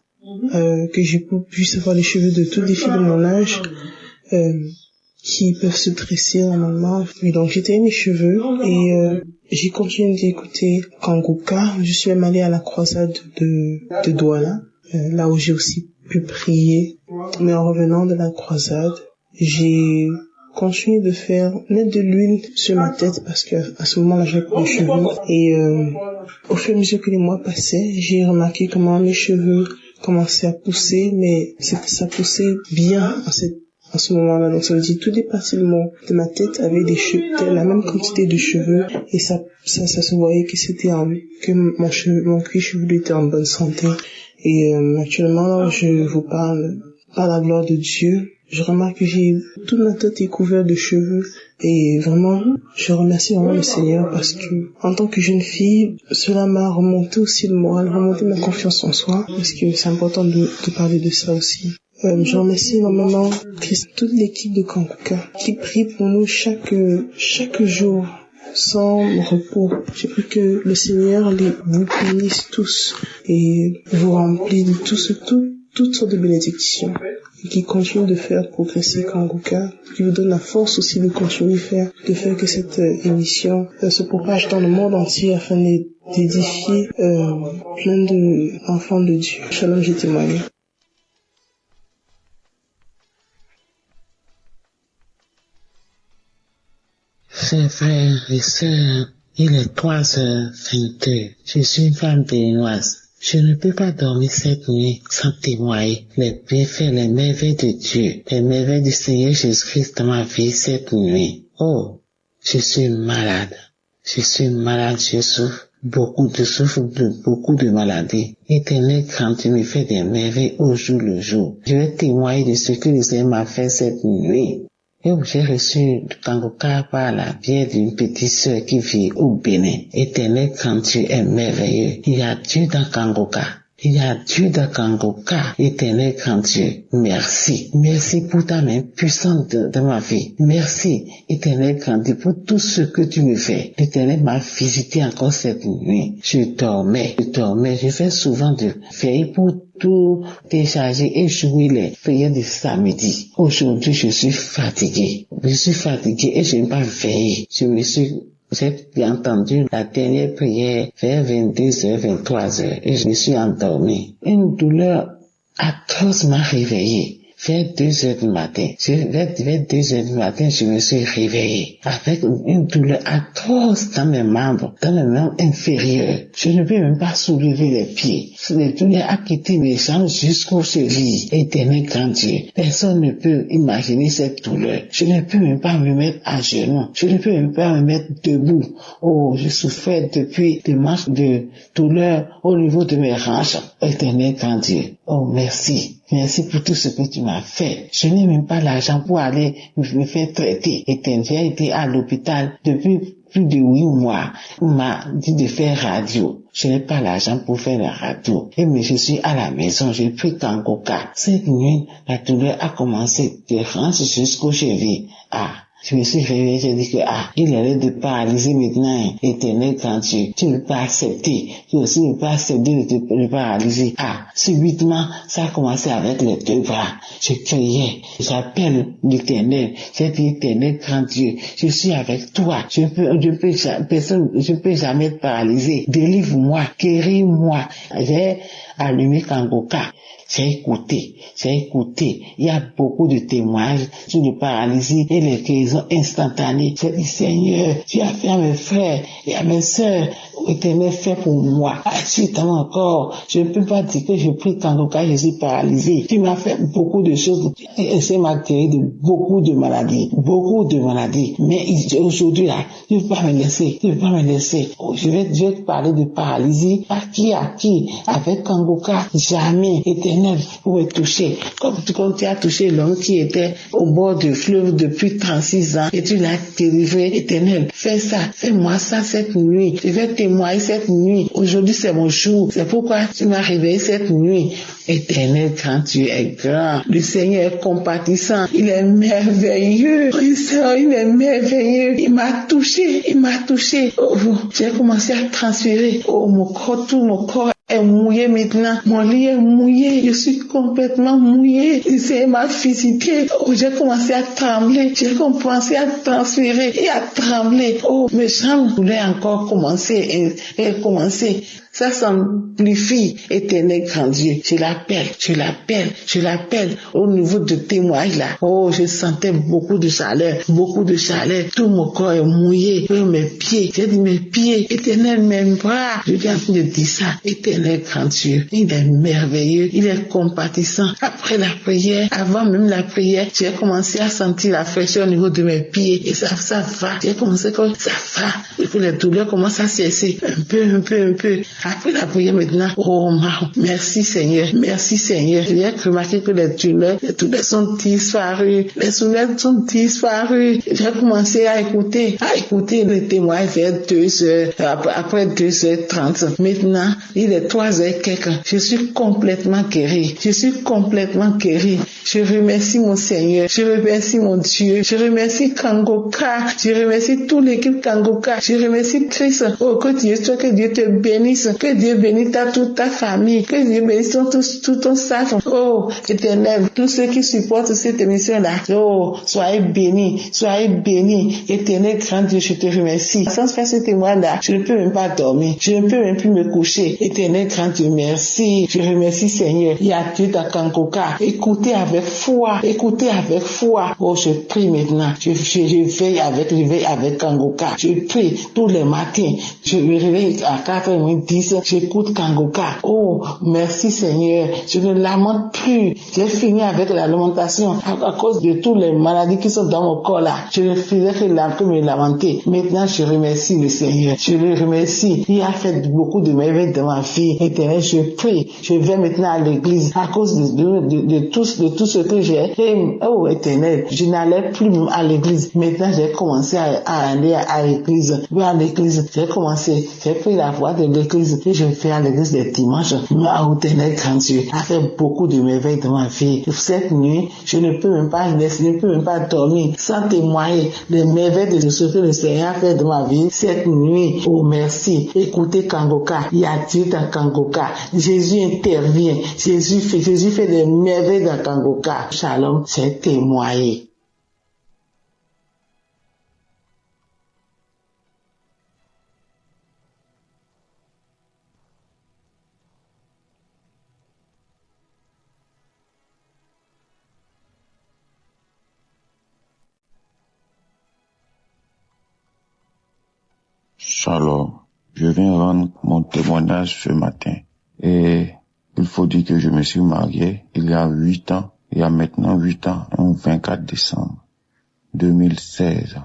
que je puisse avoir les cheveux de toutes les filles de mon âge qui peuvent se tresser normalement. Et donc j'ai taillé mes cheveux et j'ai continué d'écouter Kanguka. Je suis même allée à la croisade de Douala, là où j'ai aussi pu prier. Mais en revenant de la croisade, j'ai continué de mettre de l'huile sur ma tête parce que à ce moment-là j'avais pas de cheveux. Et au fur et à mesure que les mois passaient, j'ai remarqué comment mes cheveux commençaient à pousser, mais ça poussait bien en ce moment-là. Donc ça veut dire toutes les parties de ma tête avaient la même quantité de cheveux et ça se voyait que que mon cuir chevelu était en bonne santé. Et actuellement, je vous parle par la gloire de Dieu. Je remarque que toute ma tête est couverte de cheveux et vraiment, je remercie vraiment le Seigneur parce que en tant que jeune fille, cela m'a remonté aussi le moral, remonté ma confiance en soi parce que c'est important de parler de ça aussi. Je remercie énormément toute l'équipe de Kanguka qui prie pour nous chaque jour sans repos. Je prie que le Seigneur vous bénisse tous et vous remplit de toutes sortes de bénédictions et qui continue de faire progresser Kanguka, qui vous donne la force aussi de continuer de faire que cette émission se propage dans le monde entier afin d'édifier plein d'enfants de Dieu. Shalom, j'ai témoigné. Chers frères et sœurs, il est 3h22. Je suis une femme béninoise. Je ne peux pas dormir cette nuit sans témoigner les bienfaits, les merveilles de Dieu, les merveilles du Seigneur Jésus-Christ dans ma vie cette nuit. Oh, je suis malade. Je souffre beaucoup de maladies. Éternel, quand tu me fais des merveilles au jour le jour, je vais témoigner de ce que le Seigneur m'a fait cette nuit. et où j'ai reçu Kangoka par la biais d'une petite sœur qui vit au Bénin. Éternel, quand tu es merveilleux, il y a Dieu dans Kangoka. Il y a Dieu dans Kangoka, éternel grand Dieu. Merci. Merci pour ta main puissante de ma vie. Merci, éternel grand Dieu, pour tout ce que tu me fais. L'éternel m'a visité encore cette nuit. Je dormais. Je fais souvent de veille pour tout décharger et jouer les prières de samedi. Aujourd'hui, je suis fatigué et je n'ai pas veillé. J'ai entendu la dernière prière vers 22h, 23h et je me suis endormi. Une douleur atroce m'a réveillé. Vers 2h du matin, je me suis réveillé avec une douleur atroce dans mes membres inférieurs. Je ne peux même pas soulever les pieds. La douleur a quitté mes jambes jusqu'aux chevilles. Éternel grand Dieu, personne ne peut imaginer cette douleur. Je ne peux même pas me mettre à genoux. Je ne peux même pas me mettre debout. Oh, je souffrais depuis des manches de douleur au niveau de mes hanches. Éternel grand Dieu, oh merci. Merci pour tout ce que tu m'as fait. Je n'ai même pas l'argent pour aller me faire traiter. J'ai été à l'hôpital depuis plus de 8 mois. On m'a dit de faire radio. Je n'ai pas l'argent pour faire la radio. Mais je suis à la maison, j'ai pris Kangoka. Cette nuit, la douleur a commencé de hanches jusqu'aux chevilles. Je me suis réveillé, j'ai dit que, il est l'heure de paralyser maintenant, éternel grand Dieu. Tu ne peux pas accepter. Tu aussi ne peux pas accepter de te paralyser. Subitement, ça a commencé avec les 2 bras. Je criais, j'appelle l'éternel. J'ai dit, éternel grand Dieu, je suis avec toi. Je peux jamais être paralysé. Délivre-moi, guéris-moi. J'ai allumé Kangoka. J'ai écouté. Il y a beaucoup de témoignages sur le paralysie et les guérisons instantanées. J'ai dit, Seigneur, tu as fait à mes frères et à mes sœurs. Éternel, fait pour moi. Suite à mon corps, je ne peux pas dire que je prie Kangoka, je suis paralysé. Tu m'as fait beaucoup de choses. Et ça m'a guéri de beaucoup de maladies. Mais aujourd'hui, là, tu ne peux pas me laisser. Oh, je vais te parler de paralysie. À qui? Avec Kangoka, jamais. Éternel, pour me toucher. Comme tu as touché l'homme qui était au bord du fleuve depuis 36 ans et tu l'as délivré. Éternel, fais ça. Fais-moi ça cette nuit. Je vais témoigner cette nuit. Aujourd'hui, c'est mon jour. C'est pourquoi tu m'as réveillé cette nuit. Éternel, quand tu es grand, le Seigneur est compatissant. Il est merveilleux. Il est merveilleux. Il m'a touché. Oh, j'ai commencé à transférer. Oh, tout mon corps est mouillé maintenant. Mon lit est mouillé. Je suis complètement mouillé. Le Seigneur m'a visité. Oh, j'ai commencé à trembler. J'ai commencé à transférer et à trembler. Oh, mes jambes voulaient encore commencer. Ça s'amplifie, éternel grand Dieu. Je l'appelle au niveau de témoignage là. Oh, je sentais beaucoup de chaleur. Tout mon corps est mouillé. Mes pieds, j'ai dit mes pieds, éternel, mes bras. Je viens de dire ça, éternel grand Dieu. Il est merveilleux, il est compatissant. Après la prière, avant même la prière, j'ai commencé à sentir la fraîcheur au niveau de mes pieds. Et ça va. J'ai commencé comme ça va. Et puis les douleurs commencent à cesser. Un peu. Après la prière maintenant, oh merci Seigneur. J'ai remarqué que les douleurs sont disparues. J'ai commencé à écouter les témoignages vers 2h, après 2h30. Maintenant, il est 3h quelque. Je suis complètement guéri. Je remercie mon Seigneur. Je remercie mon Dieu. Je remercie Kangoka. Je remercie toute l'équipe Kangoka. Je remercie Christ. Oh, que Dieu te bénisse. Que Dieu bénisse toute ta famille. Que Dieu bénisse tout ton staff. Oh, éternel, tous ceux qui supportent cette émission-là. Oh, soyez bénis. Éternel, grand Dieu, je te remercie. Sans faire ce témoin-là, je ne peux même pas dormir. Je ne peux même plus me coucher. Éternel, grand Dieu, merci. Je remercie Seigneur. Il y a Dieu dans Kangoka. Écoutez avec foi. Oh, je prie maintenant. Je veille avec Kangoka. Je prie tous les matins. Je me réveille à 4h10. l'église, j'écoute Kangoka. Oh, merci Seigneur, je ne lamente plus. J'ai fini avec la lamentation à cause de toutes les maladies qui sont dans mon corps là. Je ne faisais que me lamenter. Maintenant, je remercie le Seigneur. Je le remercie. Il a fait beaucoup de merveilles dans ma vie. Éternel, je prie. Je vais maintenant à l'église à cause de tout ce que j'ai. Et, oh, Éternel, je n'allais plus à l'église. Maintenant, j'ai commencé à aller à l'église. Oui, à l'église. J'ai pris la voie de l'église et je vais à l'église des dimanches. Ah, Éternel, grand Dieu, a fait beaucoup de merveilles dans ma vie. Cette nuit, je ne peux même pas dormir sans témoigner des merveilles de ce que le Seigneur a fait dans ma vie. Cette nuit, oh merci. Écoutez Kangoka. Il y a Dieu dans Kangoka. Jésus intervient. Jésus fait des merveilles dans Kangoka. Shalom, c'est témoigné. Shalom, je viens rendre mon témoignage ce matin. Et il faut dire que je me suis marié il y a 8 ans, il y a maintenant 8 ans, le 24 décembre 2016.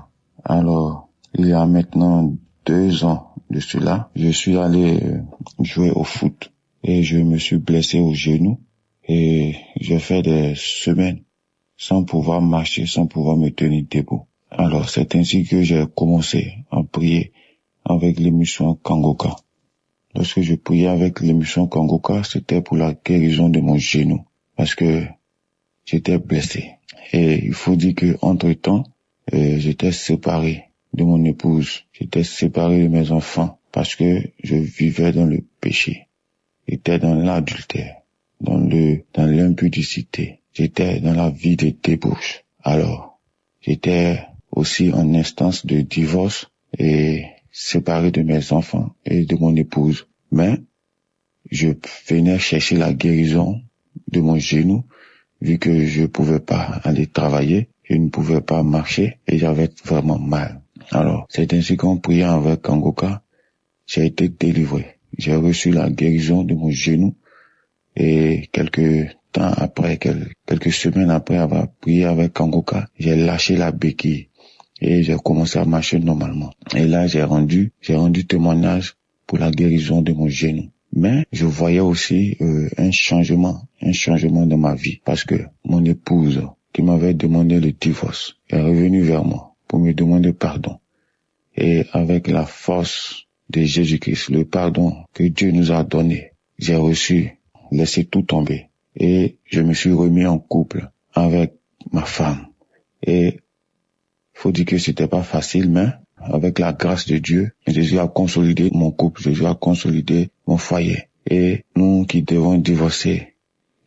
Alors, il y a maintenant 2 ans de cela, je suis allé jouer au foot et je me suis blessé au genou et j'ai fait des semaines sans pouvoir marcher, sans pouvoir me tenir debout. Alors, c'est ainsi que j'ai commencé à prier avec l'émission Kangoka. Lorsque je priais avec l'émission Kangoka, c'était pour la guérison de mon genou, parce que j'étais blessé. Et il faut dire que entre-temps, j'étais séparé de mon épouse, j'étais séparé de mes enfants, parce que je vivais dans le péché. J'étais dans l'adultère, dans l'impudicité. J'étais dans la vie de débauche. Alors, j'étais aussi en instance de divorce et séparé de mes enfants et de mon épouse. Mais je venais chercher la guérison de mon genou, vu que je pouvais pas aller travailler, je ne pouvais pas marcher et j'avais vraiment mal. Alors, c'est ainsi qu'en priant avec Kangoka, j'ai été délivré. J'ai reçu la guérison de mon genou et quelques semaines après avoir prié avec Kangoka, j'ai lâché la béquille. Et j'ai commencé à marcher normalement. Et là, j'ai rendu témoignage pour la guérison de mon genou. Mais je voyais aussi un changement dans ma vie. Parce que mon épouse, qui m'avait demandé le divorce, est revenue vers moi pour me demander pardon. Et avec la force de Jésus-Christ, le pardon que Dieu nous a donné, j'ai laissé tout tomber. Et je me suis remis en couple avec ma femme. Et faut dire que c'était pas facile, mais avec la grâce de Dieu, Jésus a consolidé mon couple, Jésus a consolidé mon foyer. Et nous qui devons divorcer,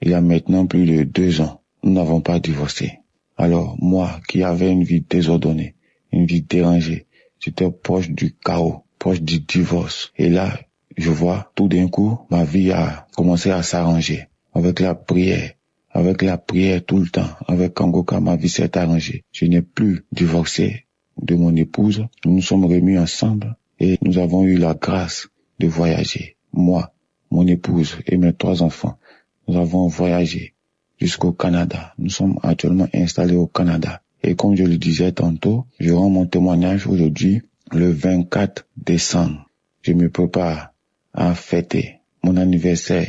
il y a maintenant plus de 2 ans, nous n'avons pas divorcé. Alors moi, qui avais une vie désordonnée, une vie dérangée, j'étais proche du chaos, proche du divorce. Et là, je vois tout d'un coup, ma vie a commencé à s'arranger avec la prière. Avec la prière tout le temps, avec Kangoka, ma vie s'est arrangée. Je n'ai plus divorcé de mon épouse. Nous nous sommes remis ensemble et nous avons eu la grâce de voyager. Moi, mon épouse et mes 3 enfants, nous avons voyagé jusqu'au Canada. Nous sommes actuellement installés au Canada. Et comme je le disais tantôt, je rends mon témoignage aujourd'hui, le 24 décembre. Je me prépare à fêter mon anniversaire.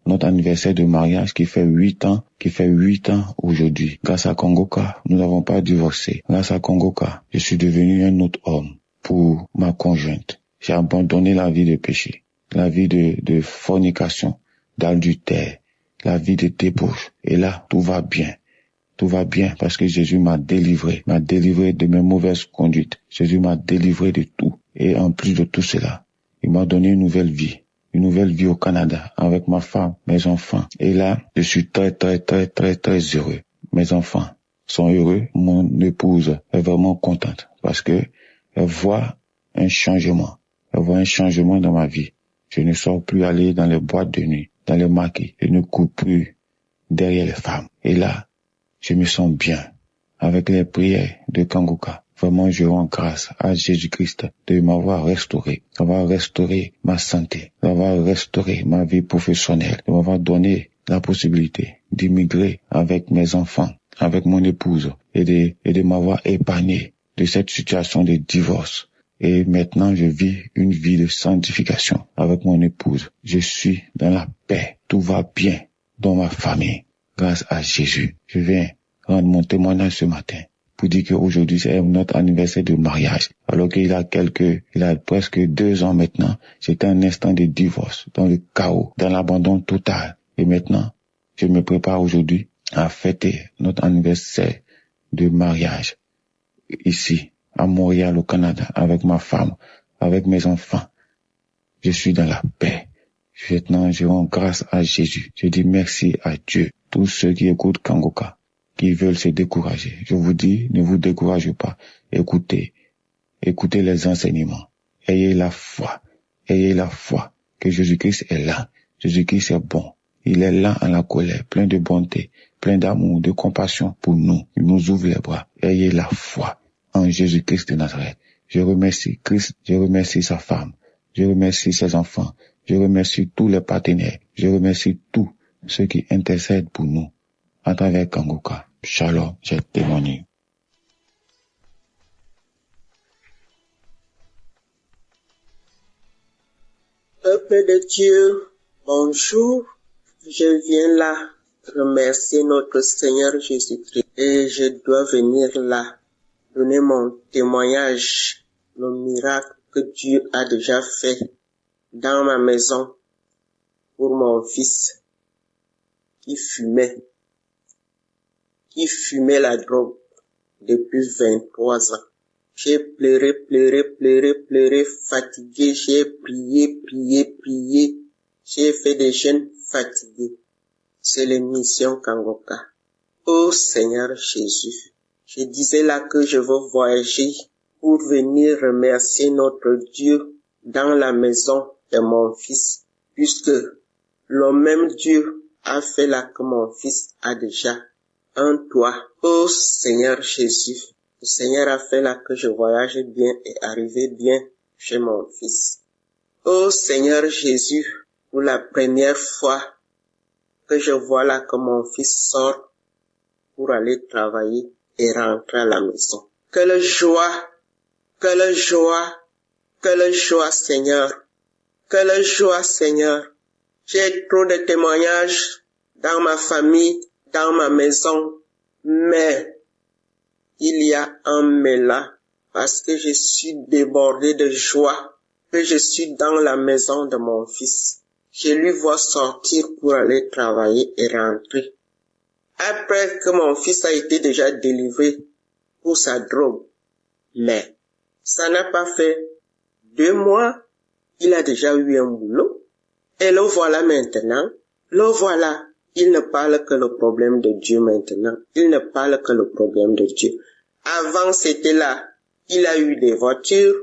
Notre anniversaire de mariage qui fait 8 ans aujourd'hui. Grâce à Kangoka, nous n'avons pas divorcé. Grâce à Kangoka, je suis devenu un autre homme pour ma conjointe. J'ai abandonné la vie de péché, la vie de fornication, d'adultère, la vie de débauche. Et là, tout va bien. Tout va bien parce que Jésus m'a délivré de mes mauvaises conduites. Jésus m'a délivré de tout. Et en plus de tout cela, il m'a donné une nouvelle vie au Canada, avec ma femme, mes enfants. Et là, je suis très heureux. Mes enfants sont heureux. Mon épouse est vraiment contente parce que elle voit un changement. Elle voit un changement dans ma vie. Je ne sors plus aller dans les boîtes de nuit, dans les maquis. Je ne cours plus derrière les femmes. Et là, je me sens bien avec les prières de Kangoka. Vraiment, je rends grâce à Jésus-Christ de m'avoir restauré, d'avoir restauré ma santé, d'avoir restauré ma vie professionnelle, de m'avoir donné la possibilité d'immigrer avec mes enfants, avec mon épouse et de m'avoir épargné de cette situation de divorce. Et maintenant, je vis une vie de sanctification avec mon épouse. Je suis dans la paix. Tout va bien dans ma famille grâce à Jésus. Je viens rendre mon témoignage ce matin pour dire qu'aujourd'hui c'est notre anniversaire de mariage. Alors qu'il a presque 2 ans maintenant, c'était un instant de divorce, dans le chaos, dans l'abandon total. Et maintenant, je me prépare aujourd'hui à fêter notre anniversaire de mariage ici, à Montréal, au Canada, avec ma femme, avec mes enfants. Je suis dans la paix. Maintenant, je rends grâce à Jésus. Je dis merci à Dieu. Tous ceux qui écoutent Kangoka, qui veulent se décourager, je vous dis, ne vous découragez pas. Écoutez les enseignements. Ayez la foi que Jésus-Christ est là. Jésus-Christ est bon. Il est là en la colère, plein de bonté, plein d'amour, de compassion pour nous. Il nous ouvre les bras. Ayez la foi en Jésus-Christ de Nazareth. Je remercie Christ, je remercie sa femme, je remercie ses enfants, je remercie tous les partenaires, je remercie tous ceux qui intercèdent pour nous à travers Kangoka. Shalom, j'ai témoigné. Peuple de Dieu, bonjour. Je viens là remercier notre Seigneur Jésus-Christ et je dois venir là donner mon témoignage, le miracle que Dieu a déjà fait dans ma maison pour mon fils qui fumait la drogue depuis 23 ans. J'ai pleuré, fatigué, j'ai prié, j'ai fait des jeûnes fatigués. C'est l'émission Kangoka. Oh Seigneur Jésus, je disais là que je veux voyager pour venir remercier notre Dieu dans la maison de mon fils, puisque le même Dieu a fait là que mon fils a déjà un toit. Oh Seigneur Jésus, le Seigneur a fait là que je voyage bien et arrive bien chez mon fils. Oh Seigneur Jésus, pour la première fois que je vois là que mon fils sort pour aller travailler et rentrer à la maison. Quelle joie, Seigneur. Quelle joie, Seigneur. J'ai trop de témoignages dans ma famille, dans ma maison, mais il y a un mais là, parce que je suis débordé de joie, que je suis dans la maison de mon fils. Je lui vois sortir pour aller travailler et rentrer. Après que mon fils a été déjà délivré pour sa drogue. Mais ça n'a pas fait 2 mois, il a déjà eu un boulot. Et le voilà maintenant, il ne parle que le problème de Dieu maintenant. Il ne parle que le problème de Dieu. Avant c'était là, il a eu des voitures,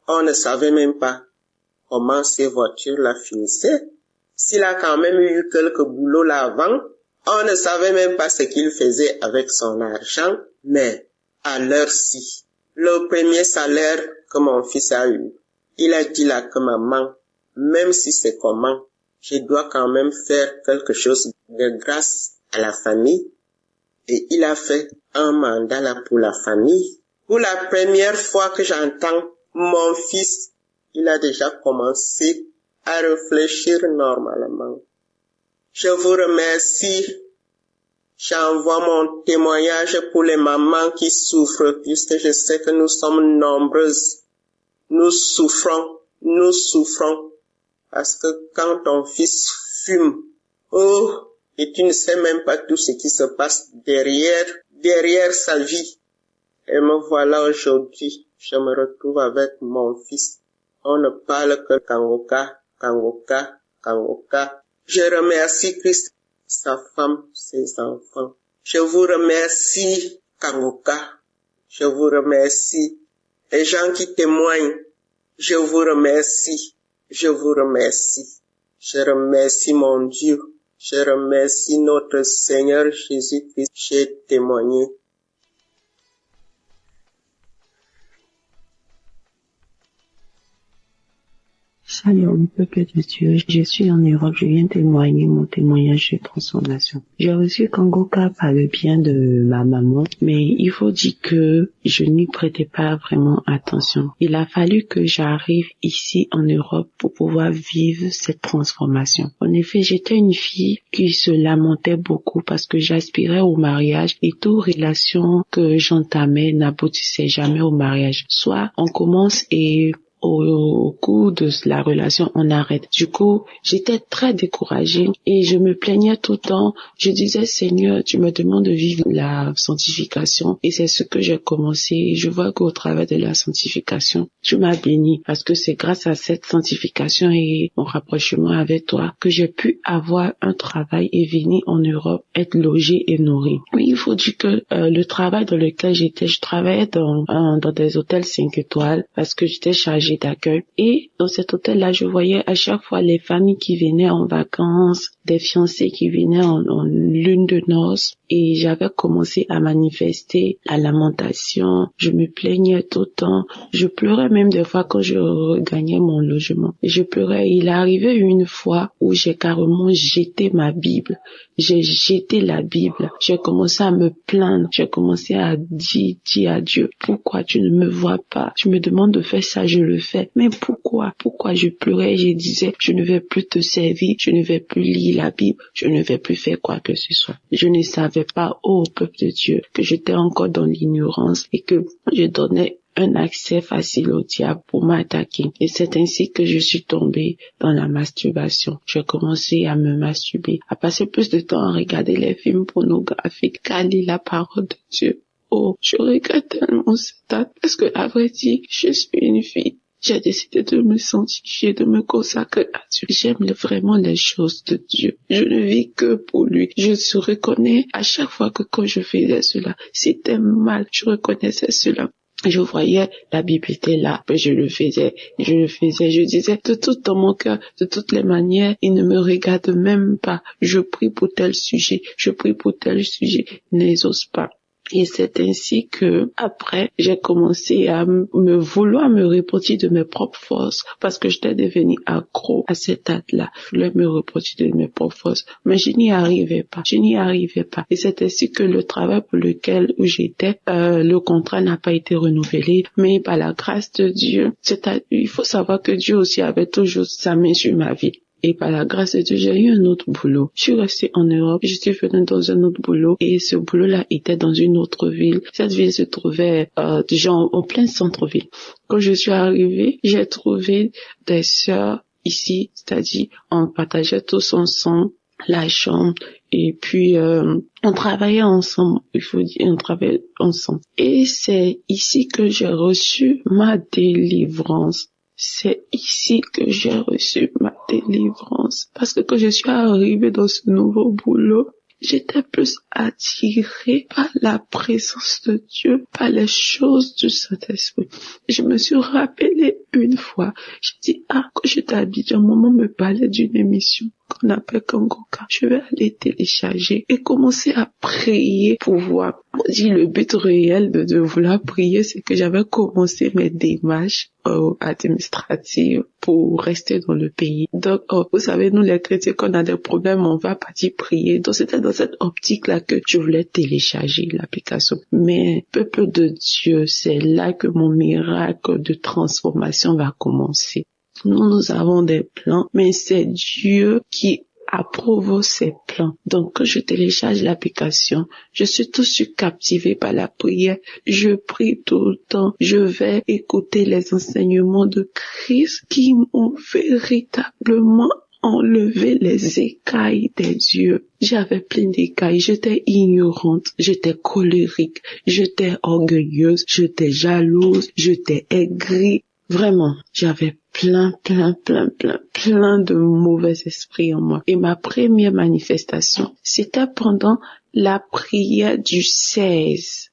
on ne savait même pas comment ces voitures-là finissaient. S'il a quand même eu quelques boulots là avant, on ne savait même pas ce qu'il faisait avec son argent, mais à l'heure-ci, le premier salaire que mon fils a eu, il a dit là que maman, même si c'est comment, je dois quand même faire quelque chose de grâce à la famille. Et il a fait un mandat là pour la famille. Pour la première fois que j'entends mon fils, il a déjà commencé à réfléchir normalement. Je vous remercie. J'envoie mon témoignage pour les mamans qui souffrent, puisque je sais que nous sommes nombreuses. Nous souffrons, parce que quand ton fils fume, et tu ne sais même pas tout ce qui se passe derrière sa vie. Et me voilà aujourd'hui, je me retrouve avec mon fils. On ne parle que Kangoka. Je remercie Christ, sa femme, ses enfants. Je vous remercie, Kangoka. Je vous remercie. Les gens qui témoignent, je vous remercie. Je remercie mon Dieu. Je remercie notre Seigneur Jésus-Christ. J'ai témoigné. Alors, peuple de Dieu, je suis en Europe, je viens témoigner mon témoignage de transformation. J'ai reçu Kangoka par le bien de ma maman, mais il faut dire que je n'y prêtais pas vraiment attention. Il a fallu que j'arrive ici en Europe pour pouvoir vivre cette transformation. En effet, j'étais une fille qui se lamentait beaucoup parce que j'aspirais au mariage et toute relation que j'entamais n'aboutissait jamais au mariage. Soit on commence et au cours de la relation, on arrête. Du coup, j'étais très découragée et je me plaignais tout le temps. Je disais, Seigneur, tu me demandes de vivre la sanctification et c'est ce que j'ai commencé. Je vois qu'au travers de la sanctification, tu m'as béni parce que c'est grâce à cette sanctification et mon rapprochement avec toi que j'ai pu avoir un travail et venir en Europe, être logée et nourrie. Oui, il faut dire que le travail dans lequel j'étais, je travaillais dans des hôtels 5 étoiles parce que j'étais chargée d'accueil. Et dans cet hôtel-là, je voyais à chaque fois les familles qui venaient en vacances, des fiancés qui venaient en lune de noces. Et j'avais commencé à manifester la lamentation. Je me plaignais tout le temps. Je pleurais même des fois quand je regagnais mon logement. Et je pleurais. Il est arrivé une fois où j'ai carrément jeté ma Bible. J'ai jeté la Bible. J'ai commencé à me plaindre. J'ai commencé à dire à Dieu, pourquoi tu ne me vois pas? Tu me demandes de faire ça, je le fais. Mais pourquoi? Pourquoi je pleurais? Je disais, je ne vais plus te servir. Je ne vais plus lire la Bible. Je ne vais plus faire quoi que ce soit. Je ne savais pas, ô peuple de Dieu, que j'étais encore dans l'ignorance et que je donnais un accès facile au diable pour m'attaquer. Et c'est ainsi que je suis tombée dans la masturbation. J'ai commencé à me masturber, à passer plus de temps à regarder les films pornographiques qu'à lire la parole de Dieu. Oh, je regrette tellement cet acte parce que, à vrai dire, je suis une fille. J'ai décidé de me sanctifier, de me consacrer à Dieu. J'aime vraiment les choses de Dieu. Je ne vis que pour lui. Je se reconnais à chaque fois que quand je faisais cela, c'était mal. Je reconnaissais cela. Je voyais, la Bible était là, mais je le faisais, je disais de tout dans mon cœur, de toutes les manières, il ne me regarde même pas. Je prie pour tel sujet, n'exauce pas. Et c'est ainsi que, après, j'ai commencé à vouloir me repentir de mes propres forces, parce que j'étais devenue accro à cet acte-là. Je voulais me repentir de mes propres forces, mais je n'y arrivais pas. Et c'est ainsi que le travail pour lequel j'étais, le contrat n'a pas été renouvelé, mais par la grâce de Dieu, il faut savoir que Dieu aussi avait toujours sa main sur ma vie. Et par la grâce de Dieu, j'ai eu un autre boulot. Je suis restée en Europe, je suis venue dans un autre boulot et ce boulot-là était dans une autre ville. Cette ville se trouvait déjà en plein centre-ville. Quand je suis arrivée, j'ai trouvé des sœurs ici, c'est-à-dire on partageait tous ensemble la chambre et puis on travaillait ensemble, on travaillait ensemble. Et c'est ici que j'ai reçu ma délivrance. C'est ici que j'ai reçu ma délivrance. Parce que quand je suis arrivée dans ce nouveau boulot, j'étais plus attirée par la présence de Dieu, par les choses du Saint-Esprit. Je me suis rappelée une fois, j'ai dit, quand j'étais à Abidjan, maman me parlait d'une émission qu'on appelle Kangoka. Je vais aller télécharger et commencer à prier pour voir. On dit le but réel de vouloir prier, c'est que j'avais commencé mes démarches administratives pour rester dans le pays. Donc, vous savez, nous les chrétiens, quand on a des problèmes, on va partir prier. Donc, c'était dans cette optique-là que je voulais télécharger l'application. Mais, peuple de Dieu, c'est là que mon miracle de transformation va commencer. Nous avons des plans, mais c'est Dieu qui approuve ces plans. Donc, quand je télécharge l'application, je suis tout de suite captivée par la prière. Je prie tout le temps. Je vais écouter les enseignements de Christ qui m'ont véritablement enlevé les écailles des yeux. J'avais plein d'écailles. J'étais ignorante. J'étais colérique. J'étais orgueilleuse. J'étais jalouse. J'étais aigrie. Vraiment, j'avais plein de mauvais esprits en moi. Et ma première manifestation, c'était pendant la prière du 16.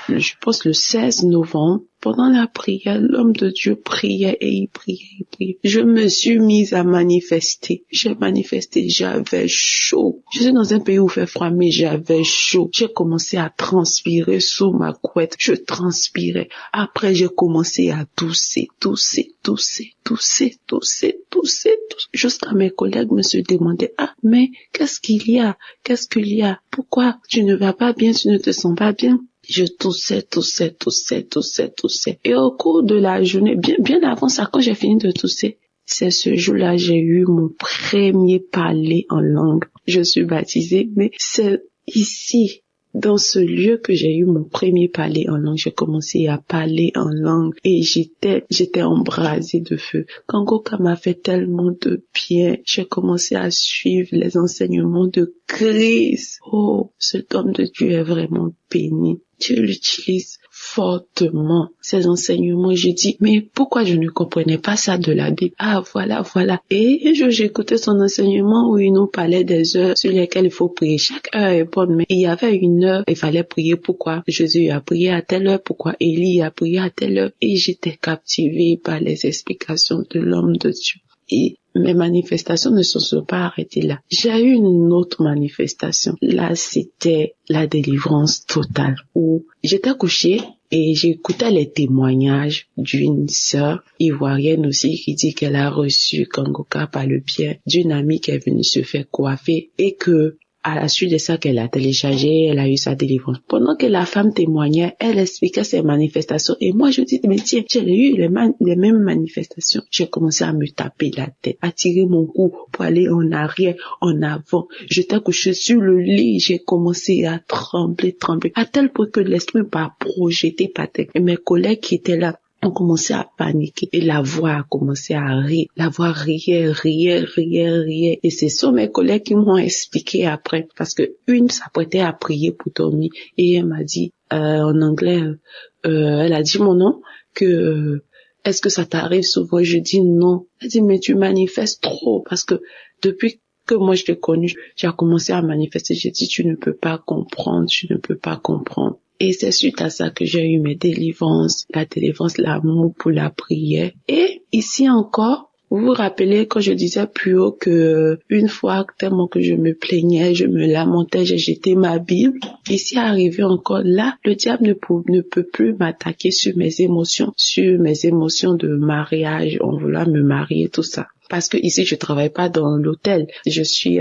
je pense le 16 novembre, pendant la prière, l'homme de Dieu priait et il priait. Je me suis mise à manifester. J'ai manifesté, j'avais chaud. Je suis dans un pays où il fait froid, mais j'avais chaud. J'ai commencé à transpirer sous ma couette. Je transpirais. Après, j'ai commencé à tousser. Jusqu'à mes collègues me se demandaient, mais qu'est-ce qu'il y a? Pourquoi tu ne vas pas bien, tu ne te sens pas bien? Je toussais. Et au cours de la journée, bien avant ça, quand j'ai fini de tousser, c'est ce jour-là, j'ai eu mon premier parler en langue. Je suis baptisée, mais c'est ici, dans ce lieu que j'ai eu mon premier parler en langue. J'ai commencé à parler en langue et j'étais embrasée de feu. Kangoka m'a fait tellement de bien. J'ai commencé à suivre les enseignements de Christ. Oh, cet homme de Dieu est vraiment béni. Dieu l'utilise fortement, ces enseignements. J'ai dit, mais pourquoi je ne comprenais pas ça de la Bible? Ah, voilà. Et j'écoutais son enseignement où il nous parlait des heures sur lesquelles il faut prier. Chaque heure est bonne, mais il y avait une heure, il fallait prier. Pourquoi Jésus a prié à telle heure? Pourquoi Élie a prié à telle heure? Et j'étais captivée par les explications de l'homme de Dieu. Et mes manifestations ne se sont pas arrêtées là. J'ai eu une autre manifestation. Là, c'était la délivrance totale où j'étais couchée et j'écoutais les témoignages d'une sœur ivoirienne aussi qui dit qu'elle a reçu Kangoka par le biais d'une amie qui est venue se faire coiffer et que à la suite de ça qu'elle a téléchargé, elle a eu sa délivrance. Pendant que la femme témoignait, elle expliquait ses manifestations. Et moi, je dis, mais tiens, j'ai eu les mêmes manifestations. J'ai commencé à me taper la tête, à tirer mon cou pour aller en arrière, en avant. J'étais couchée sur le lit, j'ai commencé à trembler, à tel point que l'esprit m'a projeté par terre. Et mes collègues qui étaient là, on commençait à paniquer et la voix a commencé à rire. La voix riait. Et ce sont mes collègues qui m'ont expliqué après parce que une s'apprêtait à prier pour dormir et elle m'a dit en anglais, elle a dit mon nom que est-ce que ça t'arrive souvent? Je dis non. Elle dit mais tu manifestes trop parce que depuis que moi je t'ai connu, j'ai commencé à manifester. J'ai dit tu ne peux pas comprendre. Et c'est suite à ça que j'ai eu mes délivrances, l'amour pour la prière. Et ici encore, vous vous rappelez quand je disais plus haut que une fois tellement que je me plaignais, je me lamentais, j'ai jeté ma Bible. Ici arrivé encore là, le diable ne peut plus m'attaquer sur mes émotions de mariage, en voulant me marier, tout ça. Parce que ici, je travaille pas dans l'hôtel. Je suis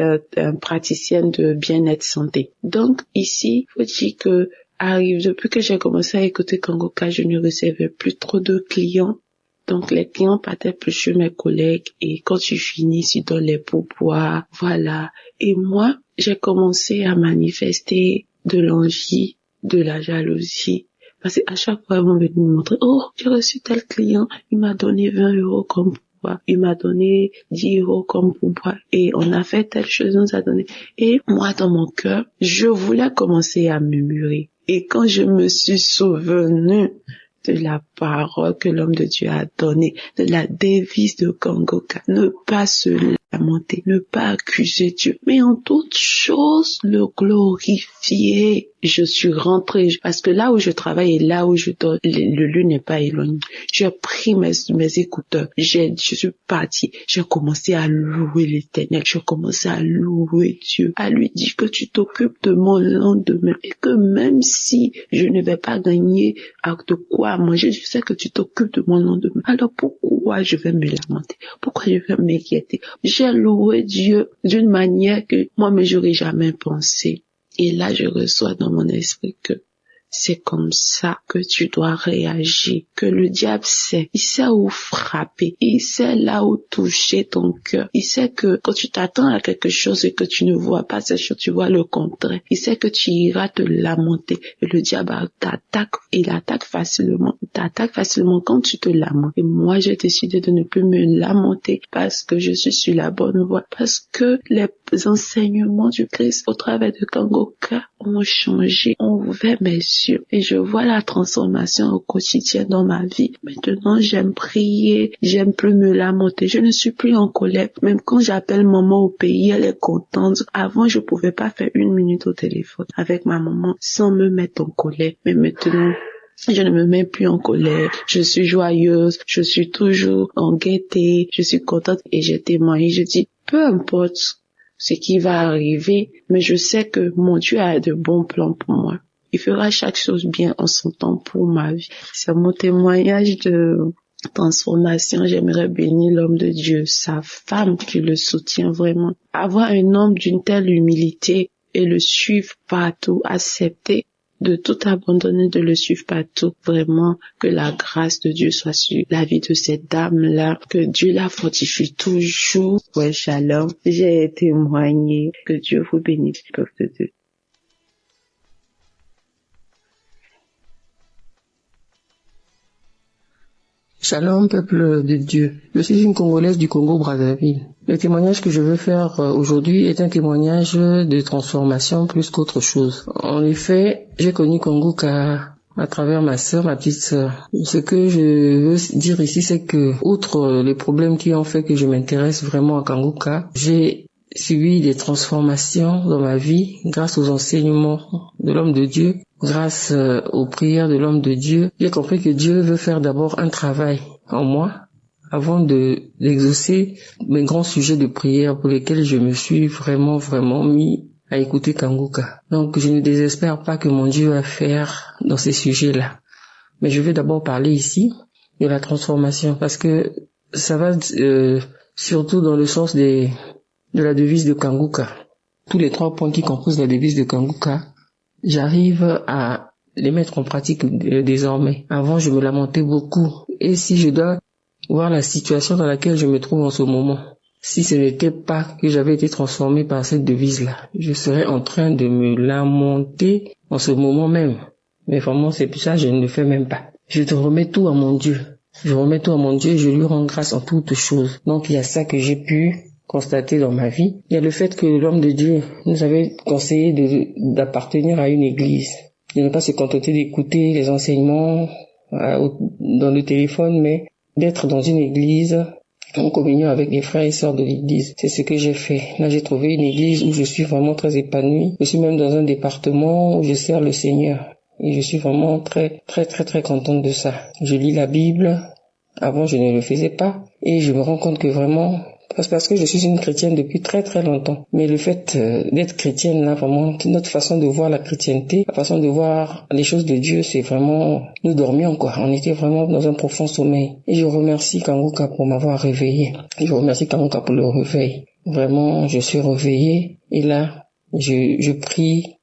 praticienne de bien-être santé. Donc ici, faut dire que depuis que j'ai commencé à écouter Kangoka, je ne recevais plus trop de clients. Donc, les clients partaient plus chez mes collègues et quand je finis, je donne les pourboires. Voilà. Et moi, j'ai commencé à manifester de l'envie, de la jalousie. Parce qu'à chaque fois, ils vont venir me montrer, oh, j'ai reçu tel client, il m'a donné 20 € comme pourboire. Il m'a donné 10 € comme pourboire. Et on a fait telle chose, on nous a donné. Et moi, dans mon cœur, je voulais commencer à murmurer. Et quand je me suis souvenue de la parole que l'homme de Dieu a donnée, de la devise de Kangoka, ne pas se lamenter, ne pas accuser Dieu, mais en toute chose le glorifier. Je suis rentrée, parce que là où je travaille et là où je dors, le lieu n'est pas éloigné. J'ai pris mes écouteurs, je suis partie, j'ai commencé à louer l'Éternel, j'ai commencé à louer Dieu, à lui dire que tu t'occupes de mon lendemain et que même si je ne vais pas gagner de quoi manger, je sais que tu t'occupes de mon lendemain. Alors pourquoi je vais me lamenter? Pourquoi je vais m'inquiéter? J'ai loué Dieu d'une manière que moi-même j'aurais jamais pensé. Et là, je reçois dans mon esprit que c'est comme ça que tu dois réagir, que le diable sait. Il sait où frapper, il sait là où toucher ton cœur. Il sait que quand tu t'attends à quelque chose et que tu ne vois pas cette chose, tu vois le contraire. Il sait que tu iras te lamenter. Et le diable t'attaque, il attaque facilement. Il t'attaque facilement quand tu te lamentes. Et moi, j'ai décidé de ne plus me lamenter parce que je suis sur la bonne voie. Parce que les enseignements du Christ au travers de Kangoka ont changé, ont ouvert mes yeux. Dieu. Et je vois la transformation au quotidien dans ma vie. Maintenant, j'aime prier, j'aime plus me lamenter. Je ne suis plus en colère. Même quand j'appelle maman au pays, elle est contente. Avant, je pouvais pas faire 1 minute au téléphone avec ma maman sans me mettre en colère. Mais maintenant, je ne me mets plus en colère, je suis joyeuse, je suis toujours en gaieté, je suis contente et j'ai témoigné, je dis, peu importe ce qui va arriver, mais je sais que mon Dieu a de bons plans pour moi. Il fera chaque chose bien en son temps pour ma vie. C'est mon témoignage de transformation. J'aimerais bénir l'homme de Dieu, sa femme qui le soutient vraiment. Avoir un homme d'une telle humilité et le suivre partout, accepter de tout abandonner, de le suivre partout. Vraiment, que la grâce de Dieu soit sur la vie de cette dame-là, que Dieu la fortifie toujours. Ouais, shalom. J'ai témoigné. Que Dieu vous bénisse, peuple de Dieu. Shalom, peuple de Dieu. Je suis une Congolaise du Congo-Brazzaville. Le témoignage que je veux faire aujourd'hui est un témoignage de transformation plus qu'autre chose. En effet, j'ai connu Kanguka à travers ma sœur, ma petite sœur. Ce que je veux dire ici, c'est que, outre les problèmes qui ont fait que je m'intéresse vraiment à Kanguka, j'ai subi des transformations dans ma vie grâce aux enseignements de l'homme de Dieu, grâce aux prières de l'homme de Dieu. J'ai compris que Dieu veut faire d'abord un travail en moi avant d'exaucer mes grands sujets de prière pour lesquels je me suis vraiment mis à écouter Kanguka. Donc je ne désespère pas que mon Dieu va faire dans ces sujets-là. Mais je vais d'abord parler ici de la transformation parce que ça va surtout dans le sens de la devise de Kanguka. Tous les 3 points qui composent la devise de Kanguka, j'arrive à les mettre en pratique désormais. Avant, je me lamentais beaucoup. Et si je dois voir la situation dans laquelle je me trouve en ce moment, si ce n'était pas que j'avais été transformé par cette devise-là, je serais en train de me lamenter en ce moment même. Mais vraiment, c'est pour ça que je ne le fais même pas. Je te remets tout à mon Dieu. Je remets tout à mon Dieu et je lui rends grâce en toutes choses. Donc, il y a ça que j'ai pu constater dans ma vie. Il y a le fait que l'homme de Dieu nous avait conseillé d'appartenir à une église, de ne pas se contenter d'écouter les enseignements dans le téléphone, mais d'être dans une église en communion avec les frères et sœurs de l'église. C'est ce que j'ai fait. Là, j'ai trouvé une église où je suis vraiment très épanouie. Je suis même dans un département où je sers le Seigneur. Et je suis vraiment très contente de ça. Je lis la Bible. Avant, je ne le faisais pas. Et je me rends compte que vraiment, parce que je suis une chrétienne depuis très longtemps. Mais le fait d'être chrétienne, là, vraiment, notre façon de voir la chrétienté, la façon de voir les choses de Dieu, c'est vraiment, nous dormions, quoi. On était vraiment dans un profond sommeil. Et je remercie Kanguka pour m'avoir réveillé. Je remercie Kanguka pour le réveil. Vraiment, je suis réveillée. Et là, je prie.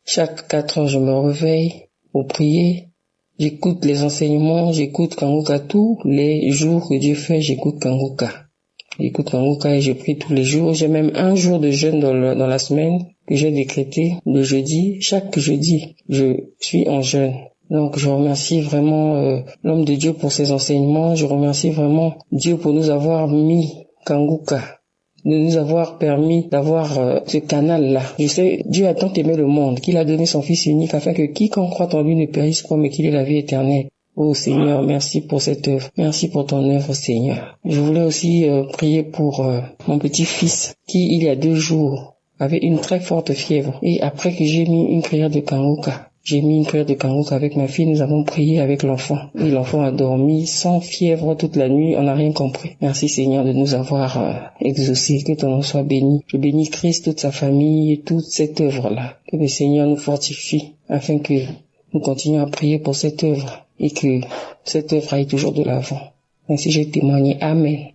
Chaque 4 heures, je me réveille pour prier. J'écoute les enseignements, j'écoute Kanguka tous les jours que Dieu fait, j'écoute Kanguka. J'écoute Kanguka et je prie tous les jours. J'ai même un jour de jeûne dans la semaine que j'ai décrété, le jeudi. Chaque jeudi, je suis en jeûne. Donc je remercie vraiment l'homme de Dieu pour ses enseignements. Je remercie vraiment Dieu pour nous avoir mis Kanguka, de nous avoir permis d'avoir ce canal-là. Je sais, Dieu a tant aimé le monde qu'il a donné son Fils unique afin que quiconque croit en lui ne périsse pas, mais qu'il ait la vie éternelle. Oh Seigneur, merci pour cette œuvre. Merci pour ton œuvre, Seigneur. Je voulais aussi prier pour mon petit-fils qui, il y a 2 jours, avait une très forte fièvre. Et après que j'ai mis une prière de Kanguka, avec ma fille, nous avons prié avec l'enfant. Et l'enfant a dormi sans fièvre toute la nuit, on n'a rien compris. Merci Seigneur de nous avoir exaucés, que ton nom soit béni. Je bénis Christ, toute sa famille et toute cette œuvre-là. Que le Seigneur nous fortifie afin que nous continuions à prier pour cette œuvre et que cette œuvre aille toujours de l'avant. Ainsi j'ai témoigné. Amen.